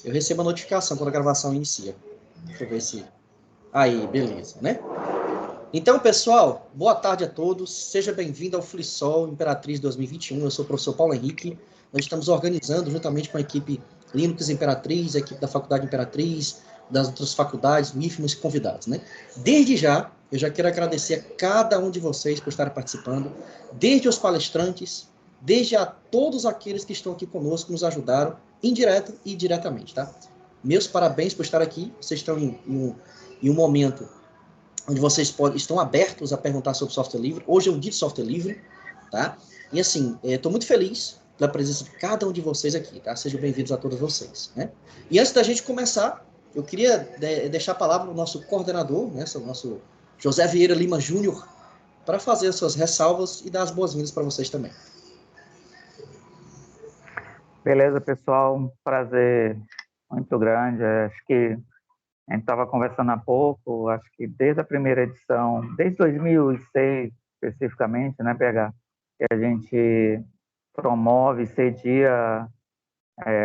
eu recebo a notificação quando a gravação inicia. Deixa eu ver se... Aí, beleza, né? Então, pessoal, boa tarde a todos. Seja bem-vindo ao FliSol Imperatriz 2021. Eu sou o professor Paulo Henrique. Nós estamos organizando, juntamente com a equipe Linux Imperatriz, a equipe da Faculdade Imperatriz, das outras faculdades, MIFMOS e convidados, né? Desde já, eu já quero agradecer a cada um de vocês por estarem participando, desde os palestrantes, desde a todos aqueles que estão aqui conosco, nos ajudaram, indireto e diretamente, tá? Meus parabéns por estar aqui. Vocês estão em um momento onde vocês estão abertos a perguntar sobre software livre. Hoje é um dia de software livre, tá? E assim, estou muito feliz pela presença de cada um de vocês aqui, tá? Sejam bem-vindos a todos vocês, né? E antes da gente começar, eu queria deixar a palavra para o nosso coordenador, né? O nosso José Vieira Lima Júnior, para fazer as suas ressalvas e dar as boas-vindas para vocês também. Beleza, pessoal, um prazer muito grande. Acho que a gente estava conversando há pouco, acho que desde a primeira edição, desde 2006 especificamente, né, PH, que a gente promove, cedia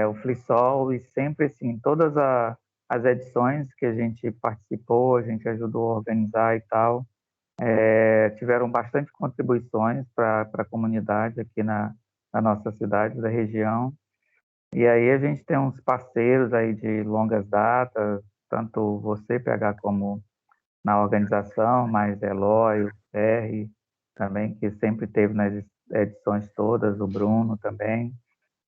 o FliSol, e sempre, assim, todas as edições que a gente participou, a gente ajudou a organizar e tal, tiveram bastante contribuições para a comunidade aqui na nossa cidade, da região. E aí a gente tem uns parceiros aí de longas datas, tanto você, PH, como na organização, mas Eloy, o R também, que sempre teve nas edições todas, o Bruno também.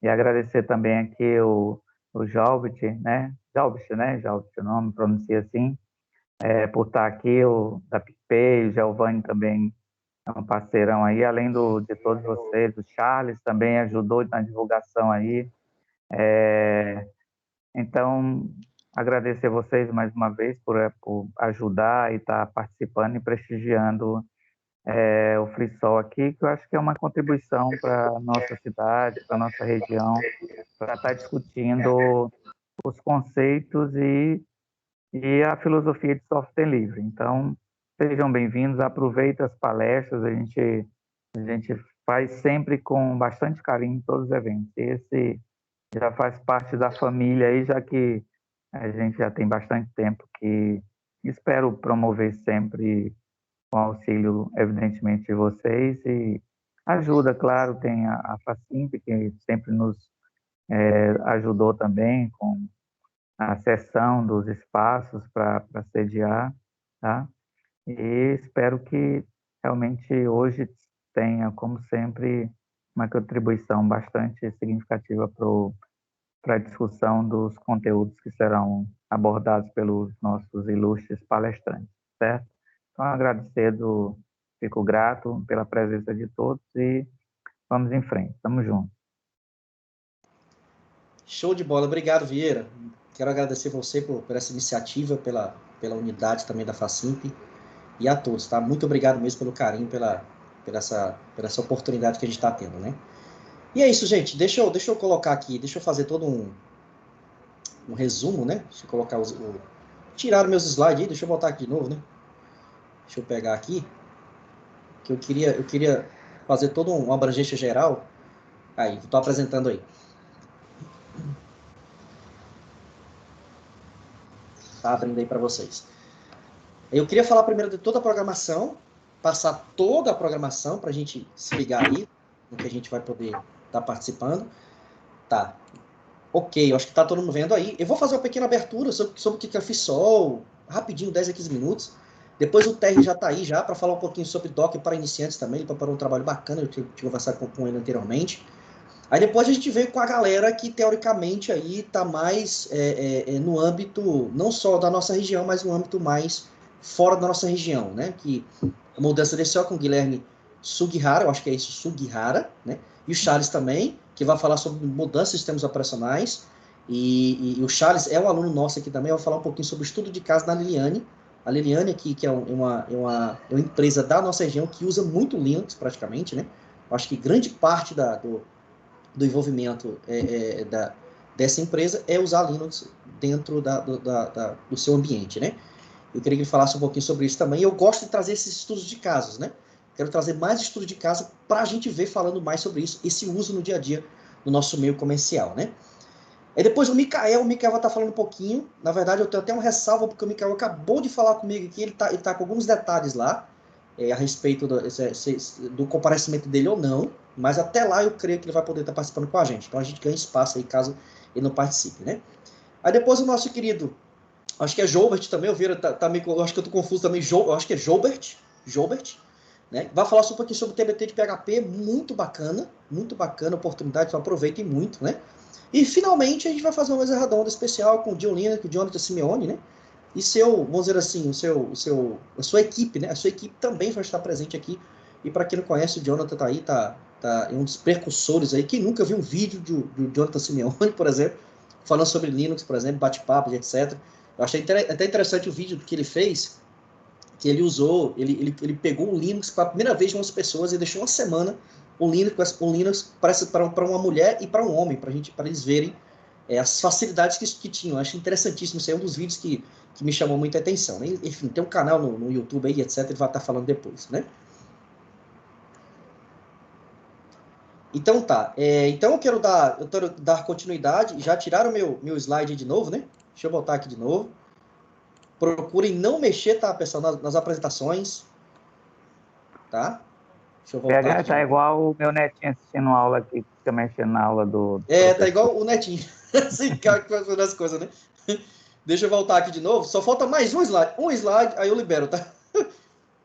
E agradecer também aqui o Jalbit, né? Jalbit, né? Jalbit, o nome, pronuncia assim, por estar aqui, o da PicPay, o Giovanni também é um parceirão aí, além de todos vocês, o Charles também ajudou na divulgação aí. Então, agradecer a vocês mais uma vez por ajudar e estar participando e prestigiando o FliSol aqui, que eu acho que é uma contribuição para a nossa cidade, para a nossa região, para estar discutindo os conceitos e a filosofia de software livre. Então, sejam bem-vindos, aproveitem as palestras, a gente faz sempre com bastante carinho todos os eventos. Esse já faz parte da família aí, já que a gente já tem bastante tempo que espero promover sempre com auxílio, evidentemente, de vocês, e ajuda, claro, tem a Facimp, que sempre nos ajudou também com a cessão dos espaços para sediar, tá? E espero que realmente hoje tenha, como sempre, uma contribuição bastante significativa para a discussão dos conteúdos que serão abordados pelos nossos ilustres palestrantes, certo? Então, agradecido, fico grato pela presença de todos e vamos em frente, estamos juntos. Show de bola, obrigado, Vieira. Quero agradecer você por essa iniciativa, pela unidade também da Facimp e a todos, tá? Muito obrigado mesmo pelo carinho, pela essa oportunidade que a gente está tendo, né? E é isso, gente. Deixa eu colocar aqui, deixa eu fazer todo um resumo, né? Deixa eu colocar tirar meus slides aí, deixa eu botar aqui de novo, né? Deixa eu pegar aqui, que eu queria fazer todo uma abrangência geral. Aí, estou apresentando aí. Tá abrindo aí para vocês. Eu queria falar primeiro de toda a programação, passar toda a programação para a gente se ligar aí, no que a gente vai poder estar participando. Tá. Ok, eu acho que está todo mundo vendo aí. Eu vou fazer uma pequena abertura sobre o que é FliSol, rapidinho, 10 a 15 minutos. Depois o Terry já está aí já para falar um pouquinho sobre Docker para iniciantes também. Ele preparou um trabalho bacana, eu tive que conversar com ele anteriormente. Aí depois a gente veio com a galera que, teoricamente, aí está mais no âmbito, não só da nossa região, mas no âmbito mais fora da nossa região, né? Que a mudança desse com o Guilherme Sugihara, eu acho que é isso, Sugihara, né? E o Charles também, que vai falar sobre mudança de sistemas operacionais. E o Charles é um aluno nosso aqui também, vai falar um pouquinho sobre o estudo de caso da Liliane. A Liliane aqui, que é uma empresa da nossa região que usa muito Linux, praticamente, né? Eu acho que grande parte do envolvimento dessa empresa é usar Linux dentro do seu ambiente, né? Eu queria que ele falasse um pouquinho sobre isso também. Eu gosto de trazer esses estudos de casos, né? Quero trazer mais estudos de caso para a gente ver falando mais sobre isso, esse uso no dia a dia no nosso meio comercial, né? Aí depois o Mikael vai estar falando um pouquinho. Na verdade, eu tenho até uma ressalva, porque o Mikael acabou de falar comigo aqui, ele tá com alguns detalhes lá, a respeito do comparecimento dele ou não, mas até lá eu creio que ele vai poder estar participando com a gente. Então a gente ganha espaço aí, caso ele não participe, né? Aí depois o nosso querido, acho que é Joubert também, eu acho que eu tô confuso também, eu acho que é Joubert, né? Vai falar um pouquinho sobre o TBT de PHP, muito bacana oportunidade, então aproveitem muito, né? E finalmente a gente vai fazer uma mesa redonda especial com o John Lina, com o Jonathan Simeone, né? E vamos dizer assim, a sua equipe, né? A sua equipe também vai estar presente aqui. E para quem não conhece, o Jonathan tá aí, tá um dos precursores aí. Quem nunca viu um vídeo do Jonathan Simeone, por exemplo, falando sobre Linux, por exemplo, bate-papo, etc. Eu achei até interessante o vídeo que ele fez, que ele usou, ele pegou o Linux pela primeira vez de umas pessoas e deixou uma semana o Linux para uma mulher e para um homem, para eles verem as facilidades que tinham. Eu acho interessantíssimo, isso é um dos vídeos que me chamou muita atenção, né? Enfim, tem um canal no YouTube aí, etc, ele vai estar falando depois, né? Então tá, então eu quero dar continuidade, já tiraram meu slide de novo, né? Deixa eu voltar aqui de novo. Procurem não mexer, tá, pessoal, nas apresentações, tá? Deixa eu voltar PH aqui de tá novo. igual o meu netinho assistindo aula aqui, fica mexendo na aula do Tá professor. igual o Netinho. Esse cara que faz as coisas, né? Deixa eu voltar aqui de novo. Só falta mais um slide. Um slide, aí eu libero, tá?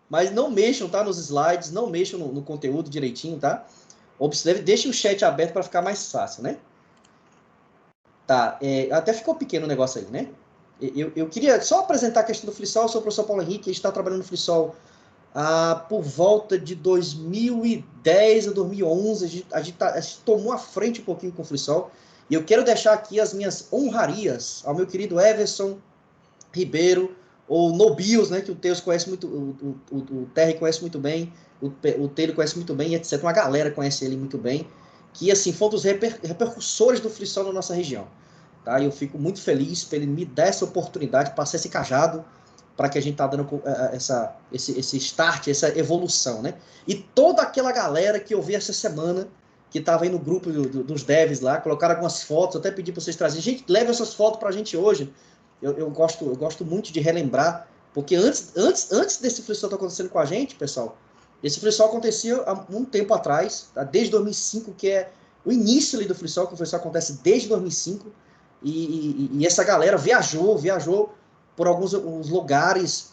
Mas não mexam, tá? Nos slides, não mexam no conteúdo direitinho, tá? Observe, deixem o chat aberto para ficar mais fácil, né? Tá, até ficou pequeno o negócio aí, né? Eu queria só apresentar a questão do FreeSol. Eu sou o professor Paulo Henrique, a gente está trabalhando no FreeSol por volta de 2010 a 2011, a gente tomou a frente um pouquinho com o FreeSol. E eu quero deixar aqui as minhas honrarias ao meu querido Everson Ribeiro, ou Nobios, né, que o Teus conhece muito, o Terry conhece muito bem, o Taylor conhece muito bem, etc. Uma galera conhece ele muito bem, que assim foi um dos repercussores do FreeSol na nossa região. Tá? E eu fico muito feliz por ele me dar essa oportunidade, passar esse cajado para que a gente tá dando esse start, essa evolução, né? E toda aquela galera que eu vi essa semana, que estava aí no grupo dos devs lá, colocaram algumas fotos, eu até pedi para vocês trazerem. Gente, leve essas fotos para a gente hoje. Eu gosto muito de relembrar, porque antes desse FreeSol estar acontecendo com a gente, pessoal, esse FreeSol acontecia há um tempo atrás, tá? Desde 2005, que é o início ali do FreeSol, que o FreeSol acontece desde 2005, e essa galera viajou por alguns lugares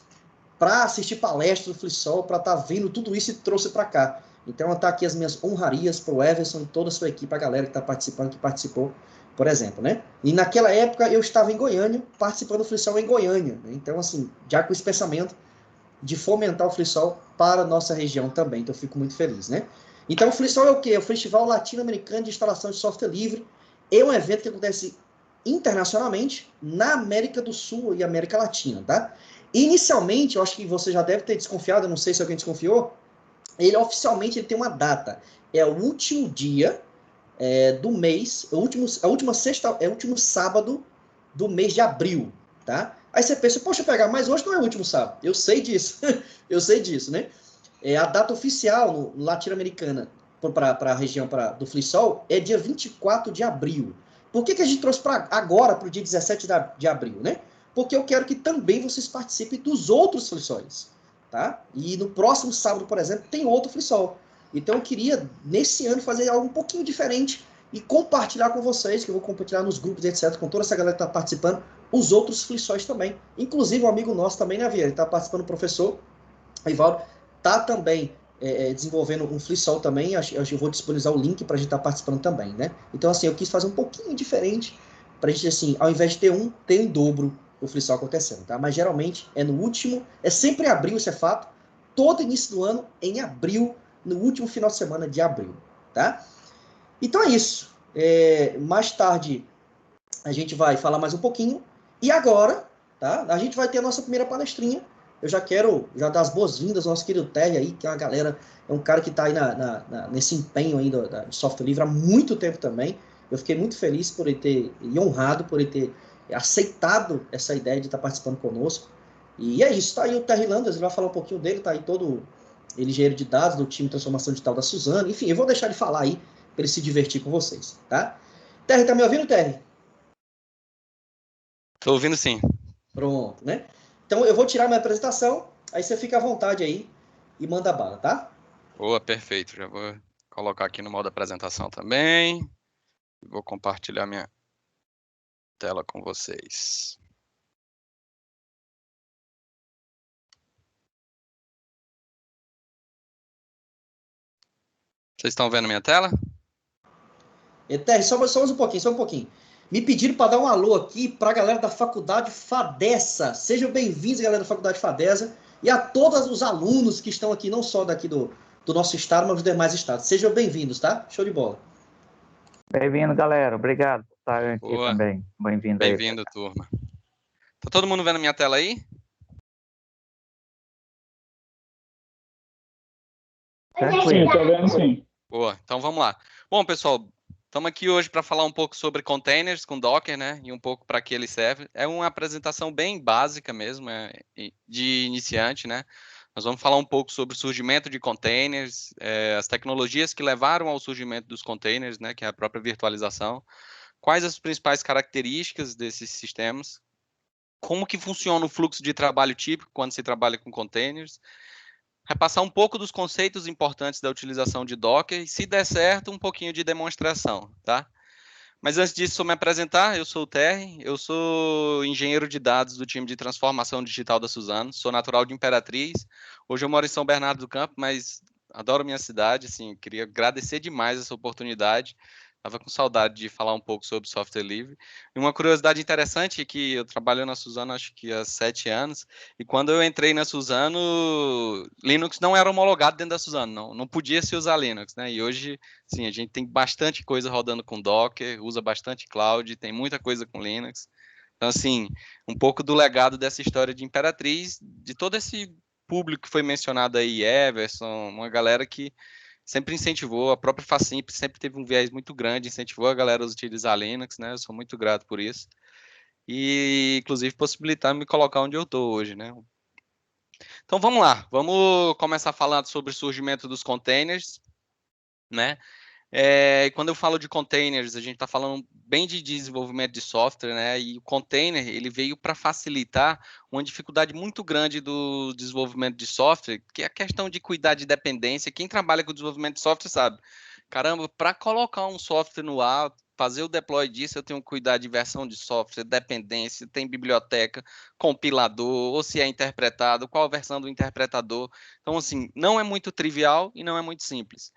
para assistir palestras do FreeSol, para estar vendo tudo isso e trouxe para cá. Então, tá aqui as minhas honrarias para o Everson e toda a sua equipe, a galera que está participando, que participou, por exemplo, né? E naquela época eu estava em Goiânia, participando do FreeSol em Goiânia, né? Então, assim, já com esse pensamento de fomentar o FreeSol para a nossa região também, então eu fico muito feliz, né? Então, o FreeSol é o quê? É o Festival Latino-Americano de Instalação de Software Livre. É um evento que acontece internacionalmente na América do Sul e América Latina, tá? Inicialmente, eu acho que você já deve ter desconfiado, eu não sei se alguém desconfiou, ele oficialmente ele tem uma data. É o último dia do mês, a última sexta, é o último sábado do mês de abril, tá? Aí você pensa, poxa, pegar, mas hoje não é o último sábado. Eu sei disso, eu sei disso, né? A data oficial no latino-americana para a região do FreeSol é dia 24 de abril. Por que a gente trouxe para agora, para o dia 17 de abril, né? Porque eu quero que também vocês participem dos outros FreeSols, tá? E no próximo sábado, por exemplo, tem outro FreeSol. Então eu queria, nesse ano, fazer algo um pouquinho diferente e compartilhar com vocês, que eu vou compartilhar nos grupos, etc., com toda essa galera que está participando, os outros FreeSols também. Inclusive um amigo nosso também, né, Vieira? Ele está participando, o professor Rivaldo, está também desenvolvendo um FreeSol também. Eu vou disponibilizar o link para a gente estar participando também, né? Então, assim, eu quis fazer um pouquinho diferente para a gente, assim, ao invés de ter ter em dobro o FreeSol acontecendo, tá? Mas geralmente é no último, é sempre em abril, isso é fato. Todo início do ano em abril, no último final de semana de abril, tá? Então é isso. Mais tarde a gente vai falar mais um pouquinho. E agora, tá? A gente vai ter a nossa primeira palestrinha. Eu já quero dar as boas-vindas ao nosso querido Terry aí, que é uma galera, é um cara que está aí nesse empenho aí de software livre há muito tempo também. Eu fiquei muito feliz por ele ter, e honrado por ele ter aceitado essa ideia de estar participando conosco. E é isso, tá aí o Terry Landers, ele vai falar um pouquinho dele, tá aí todo ele engenheiro de dados do time de transformação digital da Suzano. Enfim, eu vou deixar ele falar aí, para ele se divertir com vocês, tá? Terry, tá me ouvindo, Terry? Tô ouvindo sim. Pronto, né? Então eu vou tirar minha apresentação, aí você fica à vontade aí e manda bala, tá? Boa, perfeito. Já vou colocar aqui no modo apresentação também. Vou compartilhar minha tela com vocês. Vocês estão vendo minha tela? Eterno, só um pouquinho. Me pediram para dar um alô aqui para a galera da Faculdade Fadessa. Sejam bem-vindos, galera da Faculdade Fadessa, e a todos os alunos que estão aqui, não só daqui do nosso estado, mas dos demais estados. Sejam bem-vindos, tá? Show de bola. Bem-vindo, galera. Obrigado por estar aqui Boa. também. Bem-vindo aí. Bem-vindo, turma. Tá todo mundo vendo minha tela aí? Sim, tô vendo sim. Boa, então vamos lá. Bom, pessoal, estamos aqui hoje para falar um pouco sobre containers com Docker, né? E um pouco para que ele serve. É uma apresentação bem básica mesmo, de iniciante, né? Nós vamos falar um pouco sobre o surgimento de containers, as tecnologias que levaram ao surgimento dos containers, né? Que é a própria virtualização. Quais as principais características desses sistemas? Como que funciona o fluxo de trabalho típico quando se trabalha com containers? Repassar um pouco dos conceitos importantes da utilização de Docker e, se der certo, um pouquinho de demonstração, tá? Mas antes disso, vou me apresentar. Eu sou o Terry, eu sou engenheiro de dados do time de transformação digital da Suzano, sou natural de Imperatriz. Hoje eu moro em São Bernardo do Campo, mas adoro minha cidade, assim, queria agradecer demais essa oportunidade. Estava com saudade de falar um pouco sobre software livre. E uma curiosidade interessante é que eu trabalho na Suzano acho que há 7 anos, e quando eu entrei na Suzano, Linux não era homologado dentro da Suzano, não podia se usar Linux, né? E hoje, sim, a gente tem bastante coisa rodando com Docker, usa bastante cloud, tem muita coisa com Linux. Então, assim, um pouco do legado dessa história de Imperatriz, de todo esse público que foi mencionado aí, Everson, uma galera que sempre incentivou, a própria Facimp sempre teve um viés muito grande, incentivou a galera a utilizar Linux, né? Eu sou muito grato por isso. E, inclusive, possibilitar me colocar onde eu estou hoje, né? Então, vamos lá. Vamos começar falando sobre o surgimento dos containers, né? Quando eu falo de containers, a gente está falando bem de desenvolvimento de software, né? E o container ele veio para facilitar uma dificuldade muito grande do desenvolvimento de software, que é a questão de cuidar de dependência. Quem trabalha com desenvolvimento de software sabe, caramba, para colocar um software no ar, fazer o deploy disso, eu tenho que cuidar de versão de software, dependência, tem biblioteca, compilador, ou se é interpretado, qual a versão do interpretador. Então, assim, não é muito trivial e não é muito simples.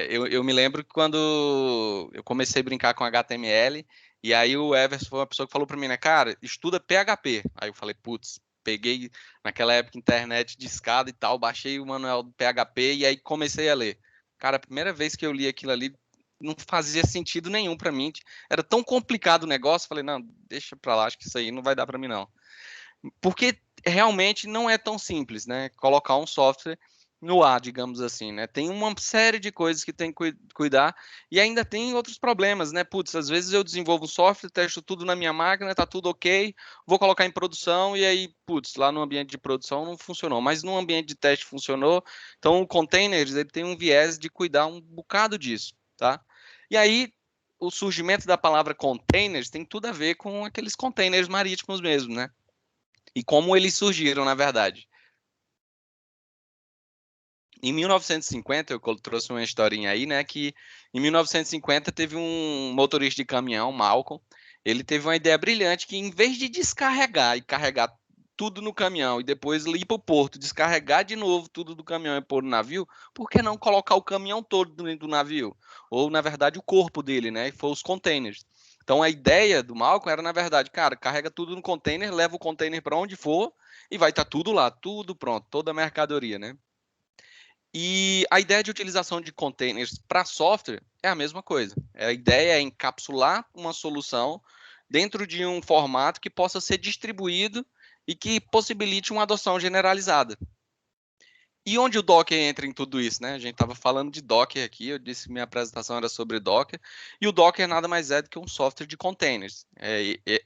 Eu me lembro que quando eu comecei a brincar com HTML, e aí o Everson foi uma pessoa que falou para mim, né, cara, estuda PHP. Aí eu falei, putz, peguei naquela época internet de escada e tal, baixei o manual do PHP e aí comecei a ler. Cara, a primeira vez que eu li aquilo ali, não fazia sentido nenhum para mim. Era tão complicado o negócio, falei, não, deixa para lá, acho que isso aí não vai dar para mim não. Porque realmente não é tão simples, né? Colocar um software no ar, digamos assim, né? Tem uma série de coisas que tem que cuidar e ainda tem outros problemas, né? Putz, às vezes eu desenvolvo um software, testo tudo na minha máquina, tá tudo ok, vou colocar em produção e aí, putz, lá no ambiente de produção não funcionou, mas no ambiente de teste funcionou. Então, o containers, ele tem um viés de cuidar um bocado disso, tá? E aí, o surgimento da palavra containers tem tudo a ver com aqueles containers marítimos mesmo, né? E como eles surgiram, na verdade. Em 1950, eu trouxe uma historinha aí, né, que em 1950 teve um motorista de caminhão, Malcolm, ele teve uma ideia brilhante que em vez de descarregar e carregar tudo no caminhão e depois ir para o porto, descarregar de novo tudo do caminhão e pôr no navio, por que não colocar o caminhão todo dentro do navio? Ou, na verdade, o corpo dele, né, e foi os containers. Então, a ideia do Malcolm era, na verdade, cara, carrega tudo no container, leva o container para onde for e vai estar tudo lá, tudo pronto, toda a mercadoria, né? E a ideia de utilização de containers para software é a mesma coisa. A ideia é encapsular uma solução dentro de um formato que possa ser distribuído e que possibilite uma adoção generalizada. E onde o Docker entra em tudo isso, né? A gente estava falando de Docker aqui, eu disse que minha apresentação era sobre Docker, e o Docker nada mais é do que um software de containers.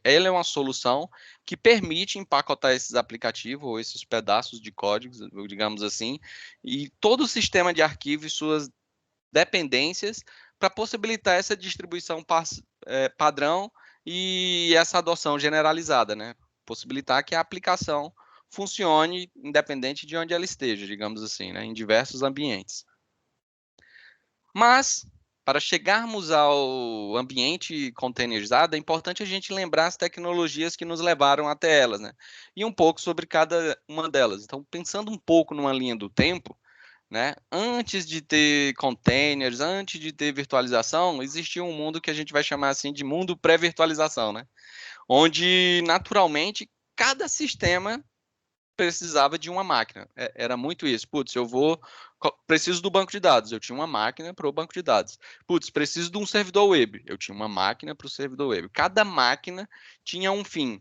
Ele é uma solução que permite empacotar esses aplicativos ou esses pedaços de códigos, digamos assim, e todo o sistema de arquivo e suas dependências para possibilitar essa distribuição padrão e essa adoção generalizada, né? Possibilitar que a aplicação funcione independente de onde ela esteja, digamos assim, né? Em diversos ambientes. Mas, para chegarmos ao ambiente containerizado, é importante a gente lembrar as tecnologias que nos levaram até elas, né? E um pouco sobre cada uma delas. Então, pensando um pouco numa linha do tempo, né? Antes de ter containers, antes de ter virtualização, existia um mundo que a gente vai chamar assim de mundo pré-virtualização, né? Onde, naturalmente, cada sistema precisava de uma máquina. Era muito isso. Putz, preciso do banco de dados. Eu tinha uma máquina para o banco de dados. Putz, preciso de um servidor web. Eu tinha uma máquina para o servidor web. Cada máquina tinha um fim,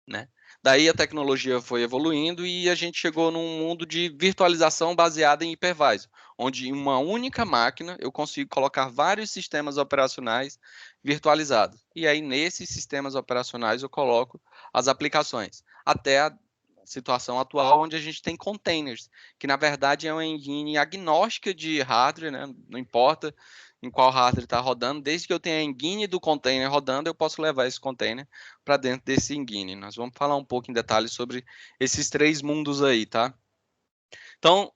né? Daí a tecnologia foi evoluindo e a gente chegou num mundo de virtualização baseada em hypervisor, onde em uma única máquina eu consigo colocar vários sistemas operacionais virtualizados. E aí nesses sistemas operacionais eu coloco as aplicações. Até a situação atual onde a gente tem containers, que na verdade é uma engine agnóstica de hardware, né? Não importa em qual hardware está rodando, desde que eu tenha a engine do container rodando, eu posso levar esse container para dentro desse engine. Nós vamos falar um pouco em detalhes sobre esses três mundos aí, tá? Então,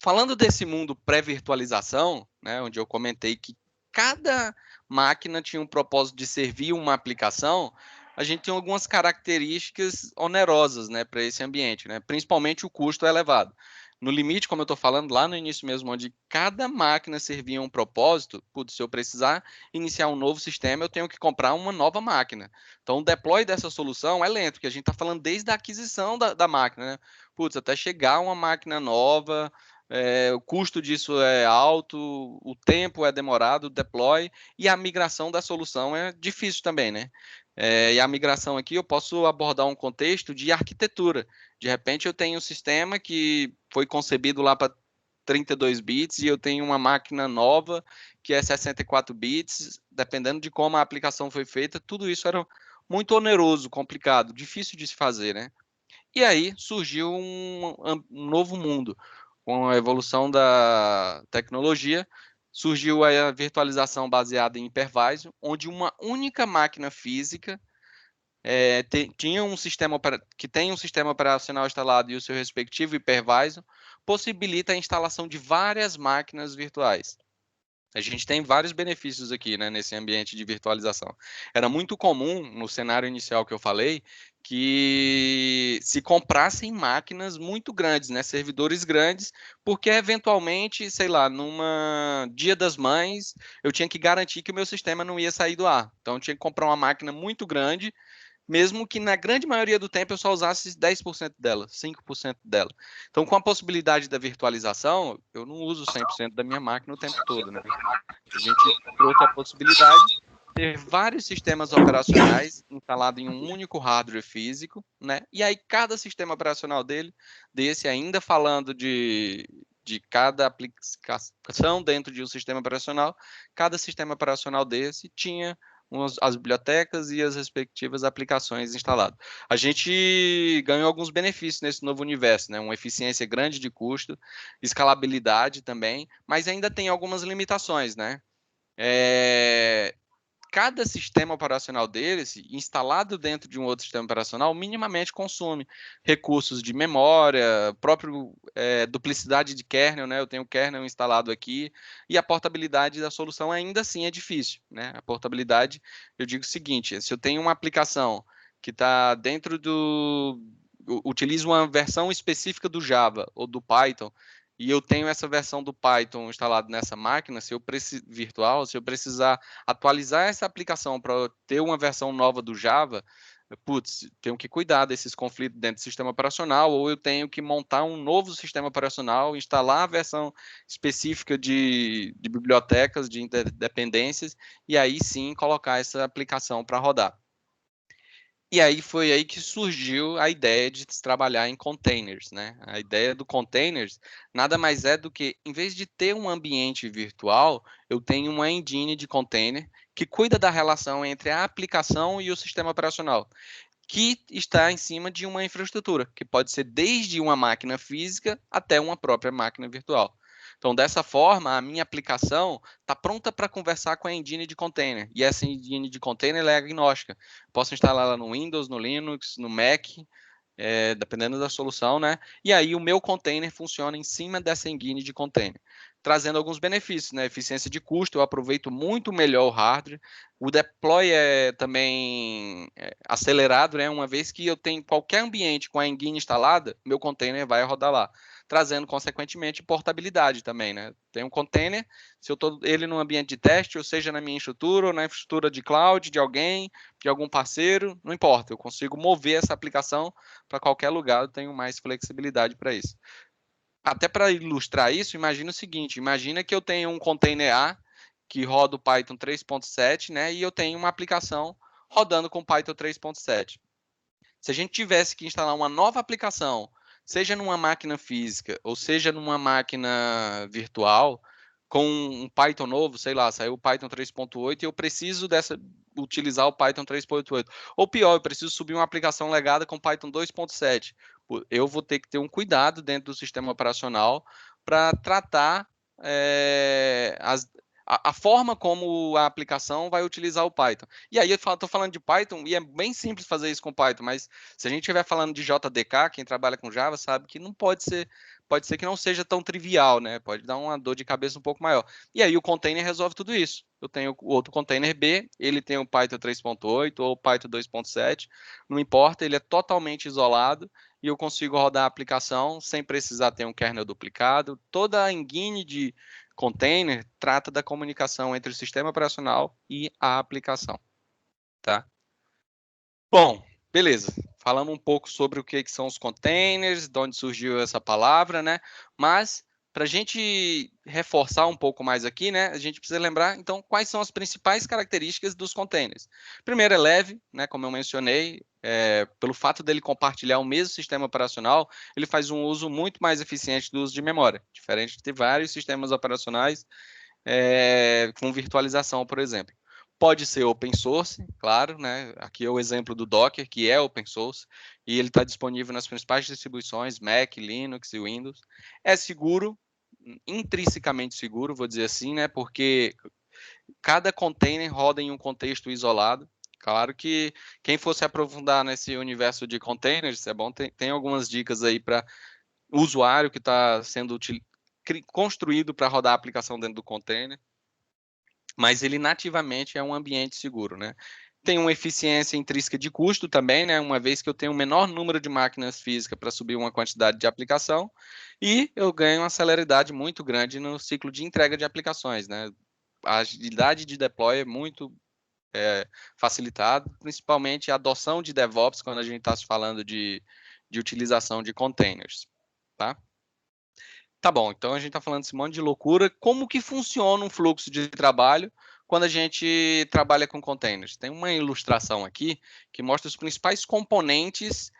falando desse mundo pré-virtualização, né, onde eu comentei que cada máquina tinha um propósito de servir uma aplicação, a gente tem algumas características onerosas, né, para esse ambiente, né? Principalmente o custo é elevado. No limite, como eu estou falando lá no início mesmo, onde cada máquina servia um propósito, putz, se eu precisar iniciar um novo sistema, eu tenho que comprar uma nova máquina. Então, o deploy dessa solução é lento, porque a gente está falando desde a aquisição da máquina, né? Putz, até chegar uma máquina nova, o custo disso é alto, o tempo é demorado, o deploy, e a migração da solução é difícil também, né? E a migração aqui eu posso abordar um contexto de arquitetura. De repente eu tenho um sistema que foi concebido lá para 32 bits e eu tenho uma máquina nova que é 64 bits, dependendo de como a aplicação foi feita, tudo isso era muito oneroso, complicado, difícil de se fazer, né? E aí surgiu um novo mundo. Com a evolução da tecnologia, surgiu a virtualização baseada em hypervisor, onde uma única máquina física tinha um sistema que tem um sistema operacional instalado e o seu respectivo hypervisor, possibilita a instalação de várias máquinas virtuais. A gente tem vários benefícios aqui, né, nesse ambiente de virtualização. Era muito comum, no cenário inicial que eu falei, que se comprassem máquinas muito grandes, né, servidores grandes, porque eventualmente, sei lá, numa Dia das Mães, eu tinha que garantir que o meu sistema não ia sair do ar. Então, eu tinha que comprar uma máquina muito grande, mesmo que na grande maioria do tempo eu só usasse 10% dela, 5% dela. Então, com a possibilidade da virtualização, eu não uso 100% da minha máquina o tempo todo, né? A gente trouxe a possibilidade de ter vários sistemas operacionais instalados em um único hardware físico, né? E aí cada sistema operacional desse ainda falando de cada aplicação dentro de um sistema operacional, cada sistema operacional desse tinha as bibliotecas e as respectivas aplicações instaladas. A gente ganhou alguns benefícios nesse novo universo, né? Uma eficiência grande de custo, escalabilidade também, mas ainda tem algumas limitações, né? Cada sistema operacional deles, instalado dentro de um outro sistema operacional, minimamente consome recursos de memória, próprio duplicidade de kernel, né? Eu tenho o kernel instalado aqui, e a portabilidade da solução ainda assim é difícil, né? A portabilidade, eu digo o seguinte, se eu tenho uma aplicação que está dentro utiliza uma versão específica do Java ou do Python, e eu tenho essa versão do Python instalada nessa máquina, virtual, se eu precisar atualizar essa aplicação para ter uma versão nova do Java, putz, tenho que cuidar desses conflitos dentro do sistema operacional, ou eu tenho que montar um novo sistema operacional, instalar a versão específica de bibliotecas, de interdependências, e aí sim colocar essa aplicação para rodar. E aí foi aí que surgiu a ideia de se trabalhar em containers, né? A ideia do containers nada mais é do que, em vez de ter um ambiente virtual, eu tenho uma engine de container que cuida da relação entre a aplicação e o sistema operacional, que está em cima de uma infraestrutura, que pode ser desde uma máquina física até uma própria máquina virtual. Então, dessa forma, a minha aplicação está pronta para conversar com a engine de container. E essa engine de container ela é agnóstica. Posso instalar ela no Windows, no Linux, no Mac, dependendo da solução, né? E aí o meu container funciona em cima dessa engine de container, trazendo alguns benefícios, né? Eficiência de custo, eu aproveito muito melhor o hardware. O deploy é também acelerado, né? Uma vez que eu tenho qualquer ambiente com a engine instalada, meu container vai rodar lá, trazendo, consequentemente, portabilidade também, né? Tem um container, se eu estou ele num ambiente de teste, ou seja, na minha infraestrutura, ou na infraestrutura de cloud, de alguém, de algum parceiro, não importa, eu consigo mover essa aplicação para qualquer lugar, eu tenho mais flexibilidade para isso. Até para ilustrar isso, imagina o seguinte, imagina que eu tenho um container A que roda o Python 3.7, né, e eu tenho uma aplicação rodando com Python 3.7. Se a gente tivesse que instalar uma nova aplicação, seja numa máquina física ou seja numa máquina virtual, com um Python novo, sei lá, saiu o Python 3.8 e eu preciso utilizar o Python 3.8. Ou pior, eu preciso subir uma aplicação legada com Python 2.7. Eu vou ter que ter um cuidado dentro do sistema operacional para tratar a forma como a aplicação vai utilizar o Python. E aí eu estou falando de Python, e é bem simples fazer isso com Python, mas se a gente estiver falando de JDK, quem trabalha com Java sabe que não pode ser que não seja tão trivial, né? Pode dar uma dor de cabeça um pouco maior. E aí o container resolve tudo isso. Eu tenho o outro container B, ele tem o Python 3.8 ou o Python 2.7, não importa, ele é totalmente isolado e eu consigo rodar a aplicação sem precisar ter um kernel duplicado. Toda a engine de container trata da comunicação entre o sistema operacional e a aplicação, tá? Bom, beleza. Falamos um pouco sobre o que são os containers, de onde surgiu essa palavra, né? Mas, para a gente reforçar um pouco mais aqui, né? A gente precisa lembrar, então, quais são as principais características dos containers. Primeiro, é leve, né? Como eu mencionei, pelo fato dele compartilhar o mesmo sistema operacional, ele faz um uso muito mais eficiente do uso de memória, diferente de vários sistemas operacionais com virtualização, por exemplo. Pode ser open source, claro, né? Aqui é o exemplo do Docker, que é open source, e ele está disponível nas principais distribuições, Mac, Linux e Windows. É seguro, intrinsecamente seguro, vou dizer assim, né? Porque cada container roda em um contexto isolado. Claro que quem for se aprofundar nesse universo de containers, é bom, tem algumas dicas aí para o usuário que está sendo construído para rodar a aplicação dentro do container, mas ele nativamente é um ambiente seguro, né? Tem uma eficiência intrínseca de custo também, né? Uma vez que eu tenho o menor número de máquinas físicas para subir uma quantidade de aplicação, e eu ganho uma celeridade muito grande no ciclo de entrega de aplicações, né? A agilidade de deploy é muito facilitada, principalmente a adoção de DevOps quando a gente está falando de utilização de containers, tá? Tá bom, então a gente está falando desse monte de loucura. Como que funciona um fluxo de trabalho quando a gente trabalha com containers? Tem uma ilustração aqui que mostra os principais componentes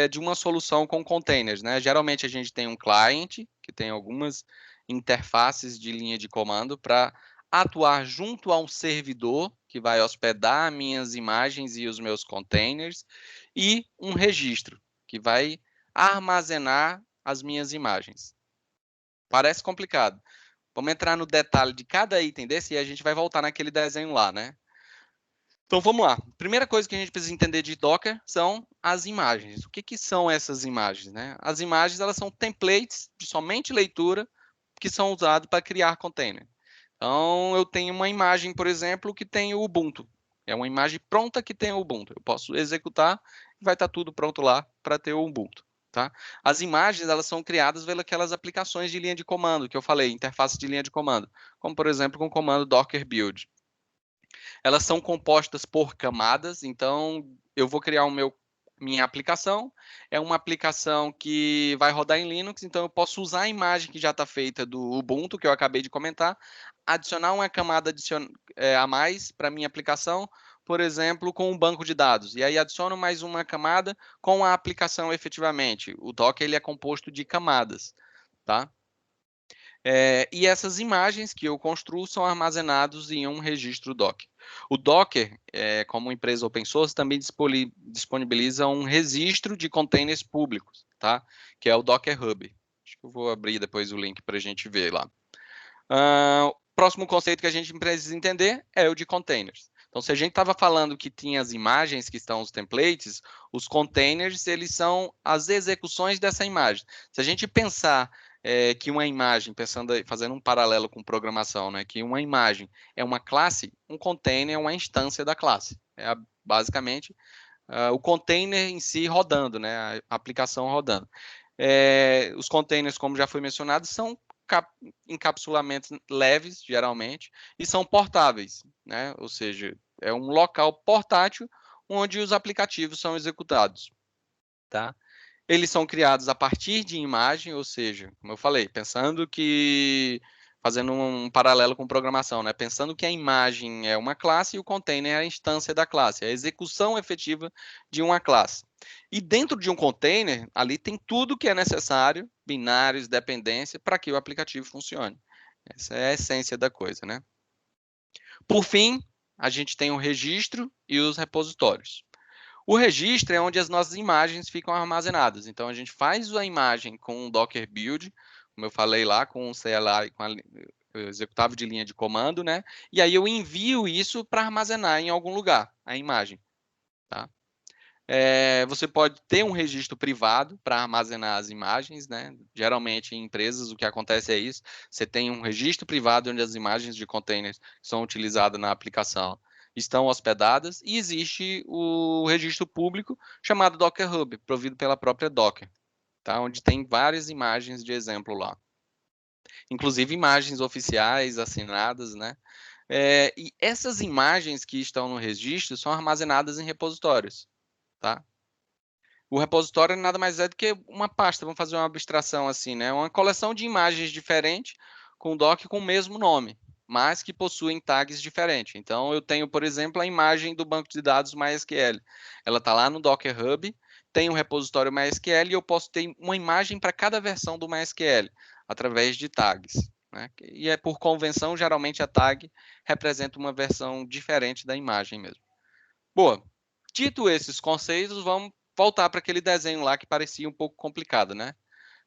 de uma solução com containers, né? Geralmente a gente tem um client, que tem algumas interfaces de linha de comando para atuar junto a um servidor que vai hospedar minhas imagens e os meus containers, e um registro que vai armazenar as minhas imagens. Parece complicado. Vamos entrar no detalhe de cada item desse e a gente vai voltar naquele desenho lá, né? Então, vamos lá. Primeira coisa que a gente precisa entender de Docker são as imagens. O que são essas imagens, né? As imagens, elas são templates de somente leitura que são usados para criar container. Então, eu tenho uma imagem, por exemplo, que tem o Ubuntu. É uma imagem pronta que tem o Ubuntu. Eu posso executar e vai estar tudo pronto lá para ter o Ubuntu. Tá? As imagens, elas são criadas pelas aplicações de linha de comando, que eu falei, interface de linha de comando, como, por exemplo, com o comando docker build. Elas são compostas por camadas, então eu vou criar minha aplicação, é uma aplicação que vai rodar em Linux, então eu posso usar a imagem que já está feita do Ubuntu, que eu acabei de comentar, adicionar uma camada a mais para a minha aplicação, por exemplo, com um banco de dados. E aí adiciono mais uma camada com a aplicação efetivamente. O Docker ele é composto de camadas, tá? E essas imagens que eu construo são armazenadas em um registro Docker. O Docker, como empresa open source, também disponibiliza um registro de containers públicos, tá? Que é o Docker Hub. Acho que eu vou abrir depois o link para a gente ver lá. Próximo conceito que a gente precisa entender é o de containers. Então, se a gente estava falando que tinha as imagens que estão os templates, os containers, eles são as execuções dessa imagem. Se a gente pensar que uma imagem, fazendo um paralelo com programação, né, que uma imagem é uma classe, um container é uma instância da classe. É basicamente o container em si rodando, né, a aplicação rodando. Os containers, como já foi mencionado, são encapsulamentos leves, geralmente, e são portáveis, né? Ou seja, é um local portátil onde os aplicativos são executados, tá? Eles são criados a partir de imagem, ou seja, como eu falei, fazendo um paralelo com programação, né? Pensando que a imagem é uma classe e o container é a instância da classe, é a execução efetiva de uma classe. E dentro de um container, ali tem tudo que é necessário, binários, dependência, para que o aplicativo funcione. Essa é a essência da coisa, né? Por fim, a gente tem o registro e os repositórios. O registro é onde as nossas imagens ficam armazenadas. Então, a gente faz a imagem com um Docker Build, como eu falei lá, com o CLI, com o executável de linha de comando, né? E aí eu envio isso para armazenar em algum lugar, a imagem, tá? Você pode ter um registro privado para armazenar as imagens, né? Geralmente em empresas o que acontece é isso. Você tem um registro privado onde as imagens de containers que são utilizadas na aplicação estão hospedadas e existe o registro público chamado Docker Hub, provido pela própria Docker, tá? Onde tem várias imagens de exemplo lá. Inclusive imagens oficiais assinadas, né? E essas imagens que estão no registro são armazenadas em repositórios, tá? O repositório nada mais é do que uma pasta, vamos fazer uma abstração assim, né? Uma coleção de imagens diferentes com Docker com o mesmo nome, mas que possuem tags diferentes. Então, eu tenho, por exemplo, a imagem do banco de dados MySQL. Ela está lá no Docker Hub, tem um repositório MySQL e eu posso ter uma imagem para cada versão do MySQL, através de tags, né? E é por convenção, geralmente a tag representa uma versão diferente da imagem mesmo. Boa. Dito esses conceitos, vamos voltar para aquele desenho lá que parecia um pouco complicado, né?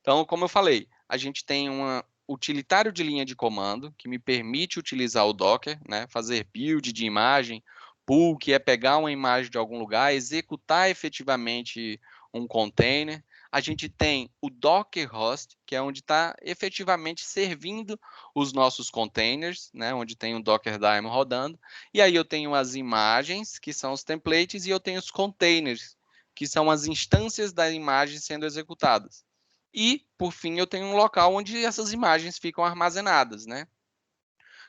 Então, como eu falei, a gente tem um utilitário de linha de comando que me permite utilizar o Docker, né? Fazer build de imagem, pull, que é pegar uma imagem de algum lugar, executar efetivamente um container. A gente tem o Docker Host, que é onde está efetivamente servindo os nossos containers, né? Onde tem o Docker Daemon rodando. E aí eu tenho as imagens, que são os templates, e eu tenho os containers, que são as instâncias da imagem sendo executadas. E, por fim, eu tenho um local onde essas imagens ficam armazenadas, né?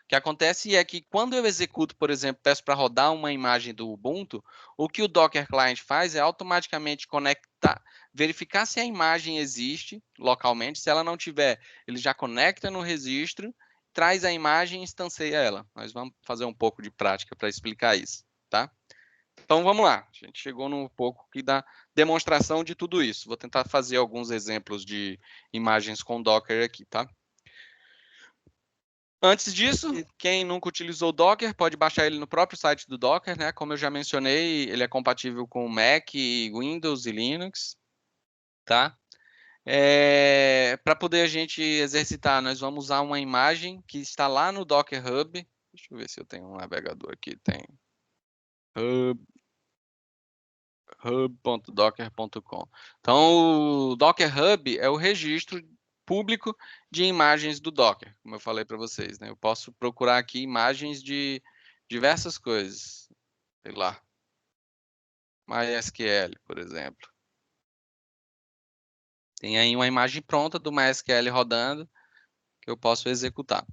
O que acontece é que quando eu executo, por exemplo, peço para rodar uma imagem do Ubuntu, o que o Docker Client faz é automaticamente conectar, verificar se a imagem existe localmente. Se ela não tiver, ele já conecta no registro, traz a imagem e instancia ela. Nós vamos fazer um pouco de prática para explicar isso, tá? Então vamos lá, a gente chegou no pouco que dá demonstração de tudo isso. Vou tentar fazer alguns exemplos de imagens com Docker aqui, tá? Antes disso, quem nunca utilizou o Docker pode baixar ele no próprio site do Docker, né? Como eu já mencionei, ele é compatível com Mac, Windows e Linux, tá? Para poder a gente exercitar, nós vamos usar uma imagem que está lá no Docker Hub. Deixa eu ver se eu tenho um navegador aqui. Tem hub.docker.com. Então, o Docker Hub é o registro público de imagens do Docker, como eu falei para vocês, né? Eu posso procurar aqui imagens de diversas coisas, sei lá, MySQL, por exemplo. Tem aí uma imagem pronta do MySQL rodando que eu posso executar.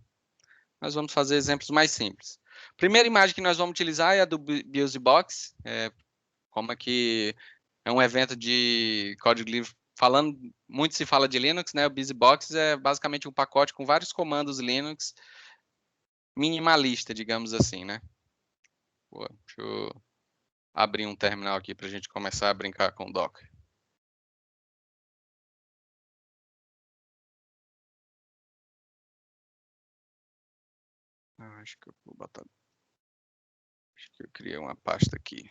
Nós vamos fazer exemplos mais simples. Primeira imagem que nós vamos utilizar é a do BusyBox, como é que é um evento de código livre falando, muito se fala de Linux, né? O BusyBox é basicamente um pacote com vários comandos Linux minimalista, digamos assim, né? Deixa eu abrir um terminal aqui para a gente começar a brincar com o Docker. Acho que eu vou botar. Acho que eu criei uma pasta aqui.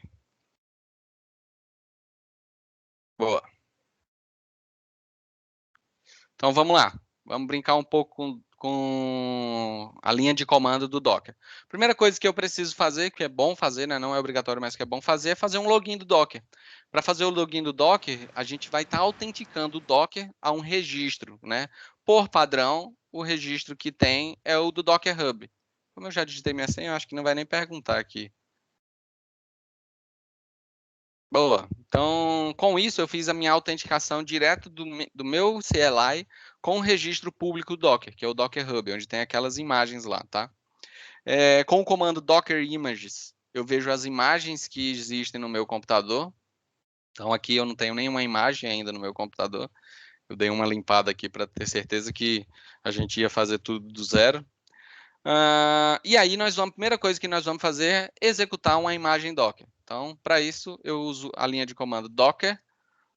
Boa. Então vamos lá. Vamos brincar um pouco com a linha de comando do Docker. Primeira coisa que eu preciso fazer, que é bom fazer, né, não é obrigatório, mas que é bom fazer, é fazer um login do Docker. Para fazer o login do Docker, a gente vai estar autenticando o Docker a um registro, né? Por padrão, o registro que tem é o do Docker Hub. Como eu já digitei minha senha, eu acho que não vai nem perguntar aqui. Boa. Então, com isso, eu fiz a minha autenticação direto do meu CLI com o registro público do Docker, que é o Docker Hub, onde tem aquelas imagens lá, tá? Com o comando Docker Images, eu vejo as imagens que existem no meu computador. Então, aqui eu não tenho nenhuma imagem ainda no meu computador. Eu dei uma limpada aqui para ter certeza que a gente ia fazer tudo do zero. E aí, a primeira coisa que nós vamos fazer é executar uma imagem Docker. Então, para isso, eu uso a linha de comando Docker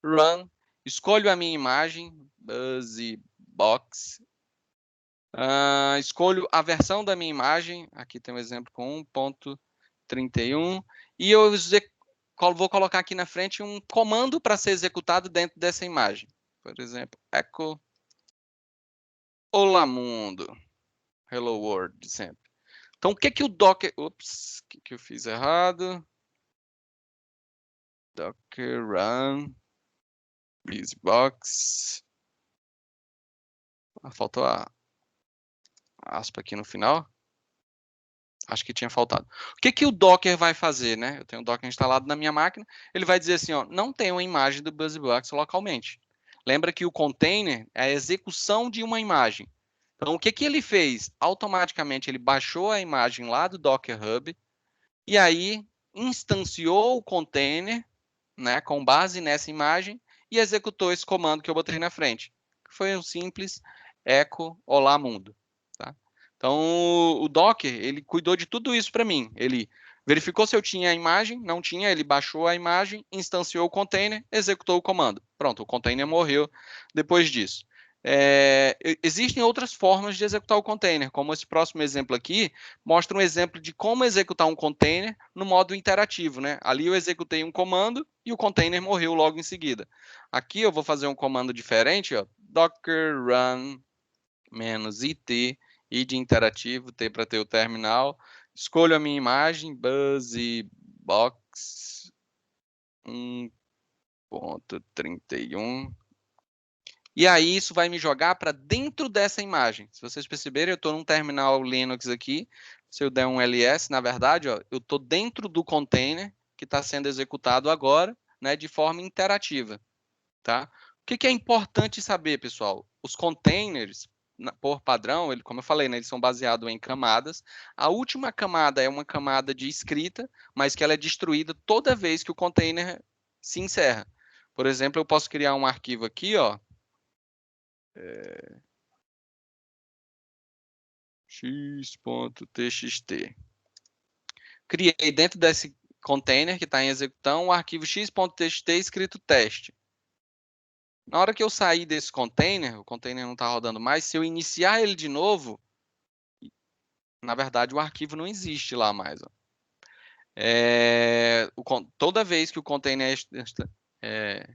run, escolho a minha imagem, BusyBox, escolho a versão da minha imagem, aqui tem um exemplo com 1.31, e eu vou colocar aqui na frente um comando para ser executado dentro dessa imagem. Por exemplo, echo Olá Mundo, Hello World, sempre. Então, o que que o Docker... Ups, o que eu fiz errado? Docker run, BusyBox. Faltou a aspa aqui no final. Acho que tinha faltado. O que que o Docker vai fazer, né? Eu tenho o Docker instalado na minha máquina. Ele vai dizer assim, ó, não tem uma imagem do BusyBox localmente. Lembra que o container é a execução de uma imagem. Então, o que que ele fez? Automaticamente, ele baixou a imagem lá do Docker Hub e aí instanciou o container, né, com base nessa imagem e executou esse comando que eu botei na frente. Foi um simples echo olá mundo. Tá? Então, o Docker, ele cuidou de tudo isso para mim. Ele verificou se eu tinha a imagem, não tinha, ele baixou a imagem, instanciou o container, executou o comando. Pronto, o container morreu depois disso. Existem outras formas de executar o container, como esse próximo exemplo aqui, mostra um exemplo de como executar um container no modo interativo, né? Ali eu executei um comando e o container morreu logo em seguida. Aqui eu vou fazer um comando diferente, ó, docker run -it, I de interativo, T para ter o terminal, escolho a minha imagem, BusyBox 1.31, e aí isso vai me jogar para dentro dessa imagem. Se vocês perceberem, eu estou num terminal Linux aqui, se eu der um ls, na verdade, ó, eu estou dentro do container que está sendo executado agora, né, de forma interativa. Tá? O que é importante saber, pessoal? Os containers, por padrão, como eu falei, né, eles são baseados em camadas. A última camada é uma camada de escrita, mas que ela é destruída toda vez que o container se encerra. Por exemplo, eu posso criar um arquivo aqui, ó, x.txt. Criei dentro desse container que está em execução o arquivo x.txt escrito teste. Na hora que eu sair desse container, o container não está rodando mais, se eu iniciar ele de novo, na verdade o arquivo não existe lá mais. Ó. Toda vez que o container é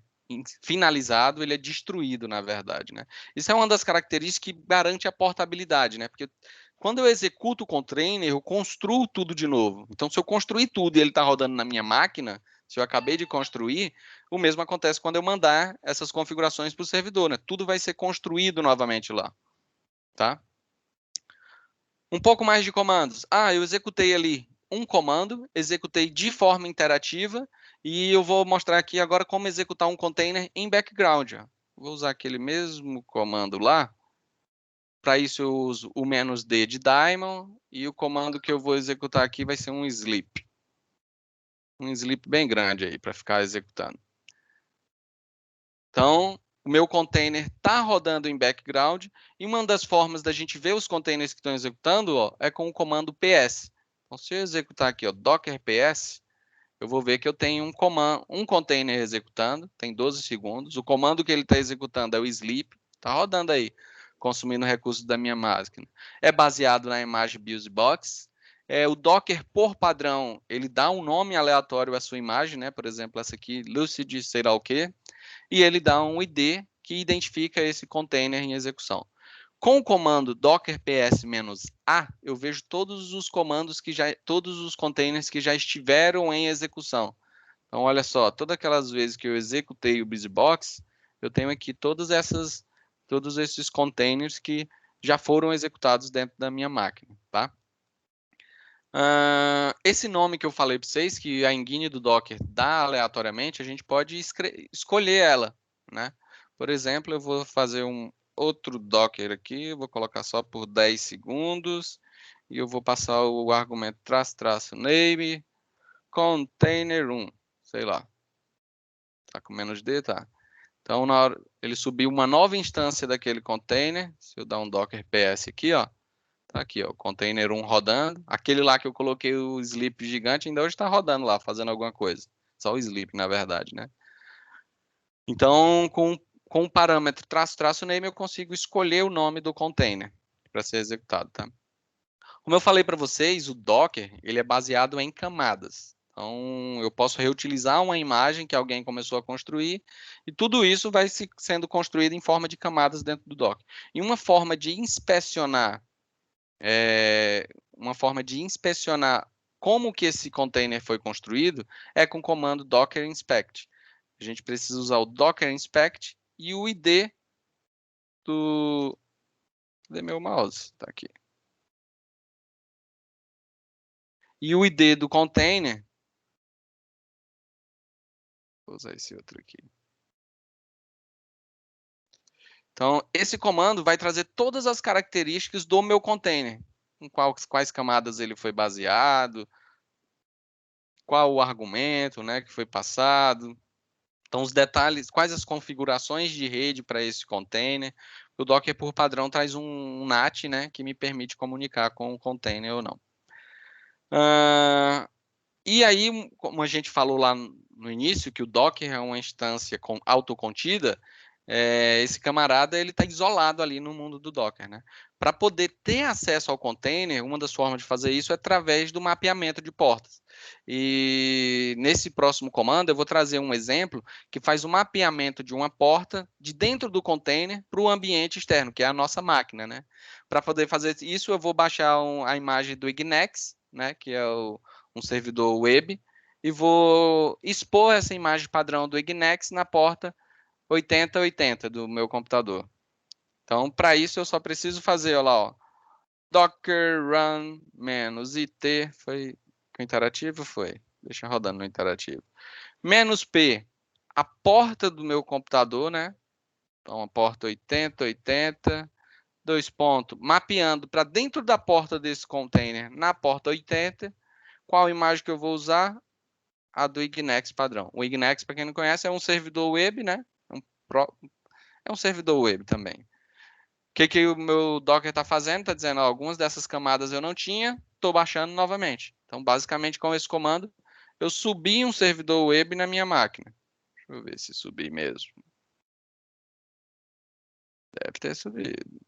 finalizado, ele é destruído, na verdade. Né? Isso é uma das características que garante a portabilidade, né? Porque quando eu executo o container, eu construo tudo de novo. Então, se eu construir tudo e ele está rodando na minha máquina, se eu acabei de construir, o mesmo acontece quando eu mandar essas configurações para o servidor, né? Tudo vai ser construído novamente lá, tá? Um pouco mais de comandos. Eu executei ali um comando, executei de forma interativa e eu vou mostrar aqui agora como executar um container em background. Ó. Vou usar aquele mesmo comando lá. Para isso eu uso o "-d de daemon e o comando que eu vou executar aqui vai ser um sleep. Um sleep bem grande aí para ficar executando. Então, o meu container está rodando em background e uma das formas da gente ver os containers que estão executando ó, é com o comando ps. Então, se eu executar aqui ó, docker ps, eu vou ver que eu tenho um container executando, tem 12 segundos. O comando que ele está executando é o sleep, está rodando aí, consumindo recursos da minha máquina. É baseado na imagem BusyBox. O Docker, por padrão, ele dá um nome aleatório à sua imagem, né? Por exemplo, essa aqui, Lucid, sei lá o quê. E ele dá um ID que identifica esse container em execução. Com o comando docker ps-a, eu vejo todos os comandos todos os containers que já estiveram em execução. Então, olha só, todas aquelas vezes que eu executei o BusyBox, eu tenho aqui todos esses containers que já foram executados dentro da minha máquina, tá? Esse nome que eu falei para vocês, que a engine do Docker dá aleatoriamente, a gente pode escolher ela, né? Por exemplo, eu vou fazer um outro Docker aqui, vou colocar só por 10 segundos, e eu vou passar o argumento --name container1, sei lá. Tá com menos D, tá? Então, na hora ele subiu uma nova instância daquele container, se eu dar um docker ps aqui, ó, tá aqui, ó, container 1 rodando. Aquele lá que eu coloquei o sleep gigante ainda hoje está rodando lá, fazendo alguma coisa. Só o sleep, na verdade, né? Então, com o parâmetro --name, eu consigo escolher o nome do container para ser executado, tá? Como eu falei para vocês, o Docker, ele é baseado em camadas. Então, eu posso reutilizar uma imagem que alguém começou a construir e tudo isso vai sendo construído em forma de camadas dentro do Docker. E uma forma de inspecionar como que esse container foi construído é com o comando docker inspect. A gente precisa usar o docker inspect e o ID do... Cadê meu mouse? Tá aqui. E o ID do container... Vou usar esse outro aqui. Então, esse comando vai trazer todas as características do meu container. Com quais camadas ele foi baseado, qual o argumento, né, que foi passado. Então, os detalhes, quais as configurações de rede para esse container. O Docker, por padrão, traz um NAT, né, que me permite comunicar com o container ou não. E aí, como a gente falou lá no início, que o Docker é uma instância autocontida, esse camarada ele está isolado ali no mundo do Docker, né? Para poder ter acesso ao container, uma das formas de fazer isso é através do mapeamento de portas. E nesse próximo comando eu vou trazer um exemplo que faz o mapeamento de uma porta de dentro do container para o ambiente externo, que é a nossa máquina, né? Para poder fazer isso, eu vou baixar a imagem do Ignex, né? Que é um servidor web, e vou expor essa imagem padrão do Ignex na porta 8080 do meu computador. Então, para isso, eu só preciso fazer, olha lá, ó, docker run -it, foi com interativo? Foi. Deixa rodando no interativo. -p, a porta do meu computador, né? Então, a porta 8080, mapeando para dentro da porta desse container, na porta 80, qual imagem que eu vou usar? A do Ignex padrão. O Ignex, para quem não conhece, é um servidor web, né? É um servidor web também. O que o meu Docker está fazendo? Está dizendo, ó, algumas dessas camadas eu não tinha, estou baixando novamente. Então, basicamente, com esse comando, eu subi um servidor web na minha máquina. Deixa eu ver se subi mesmo. Deve ter subido.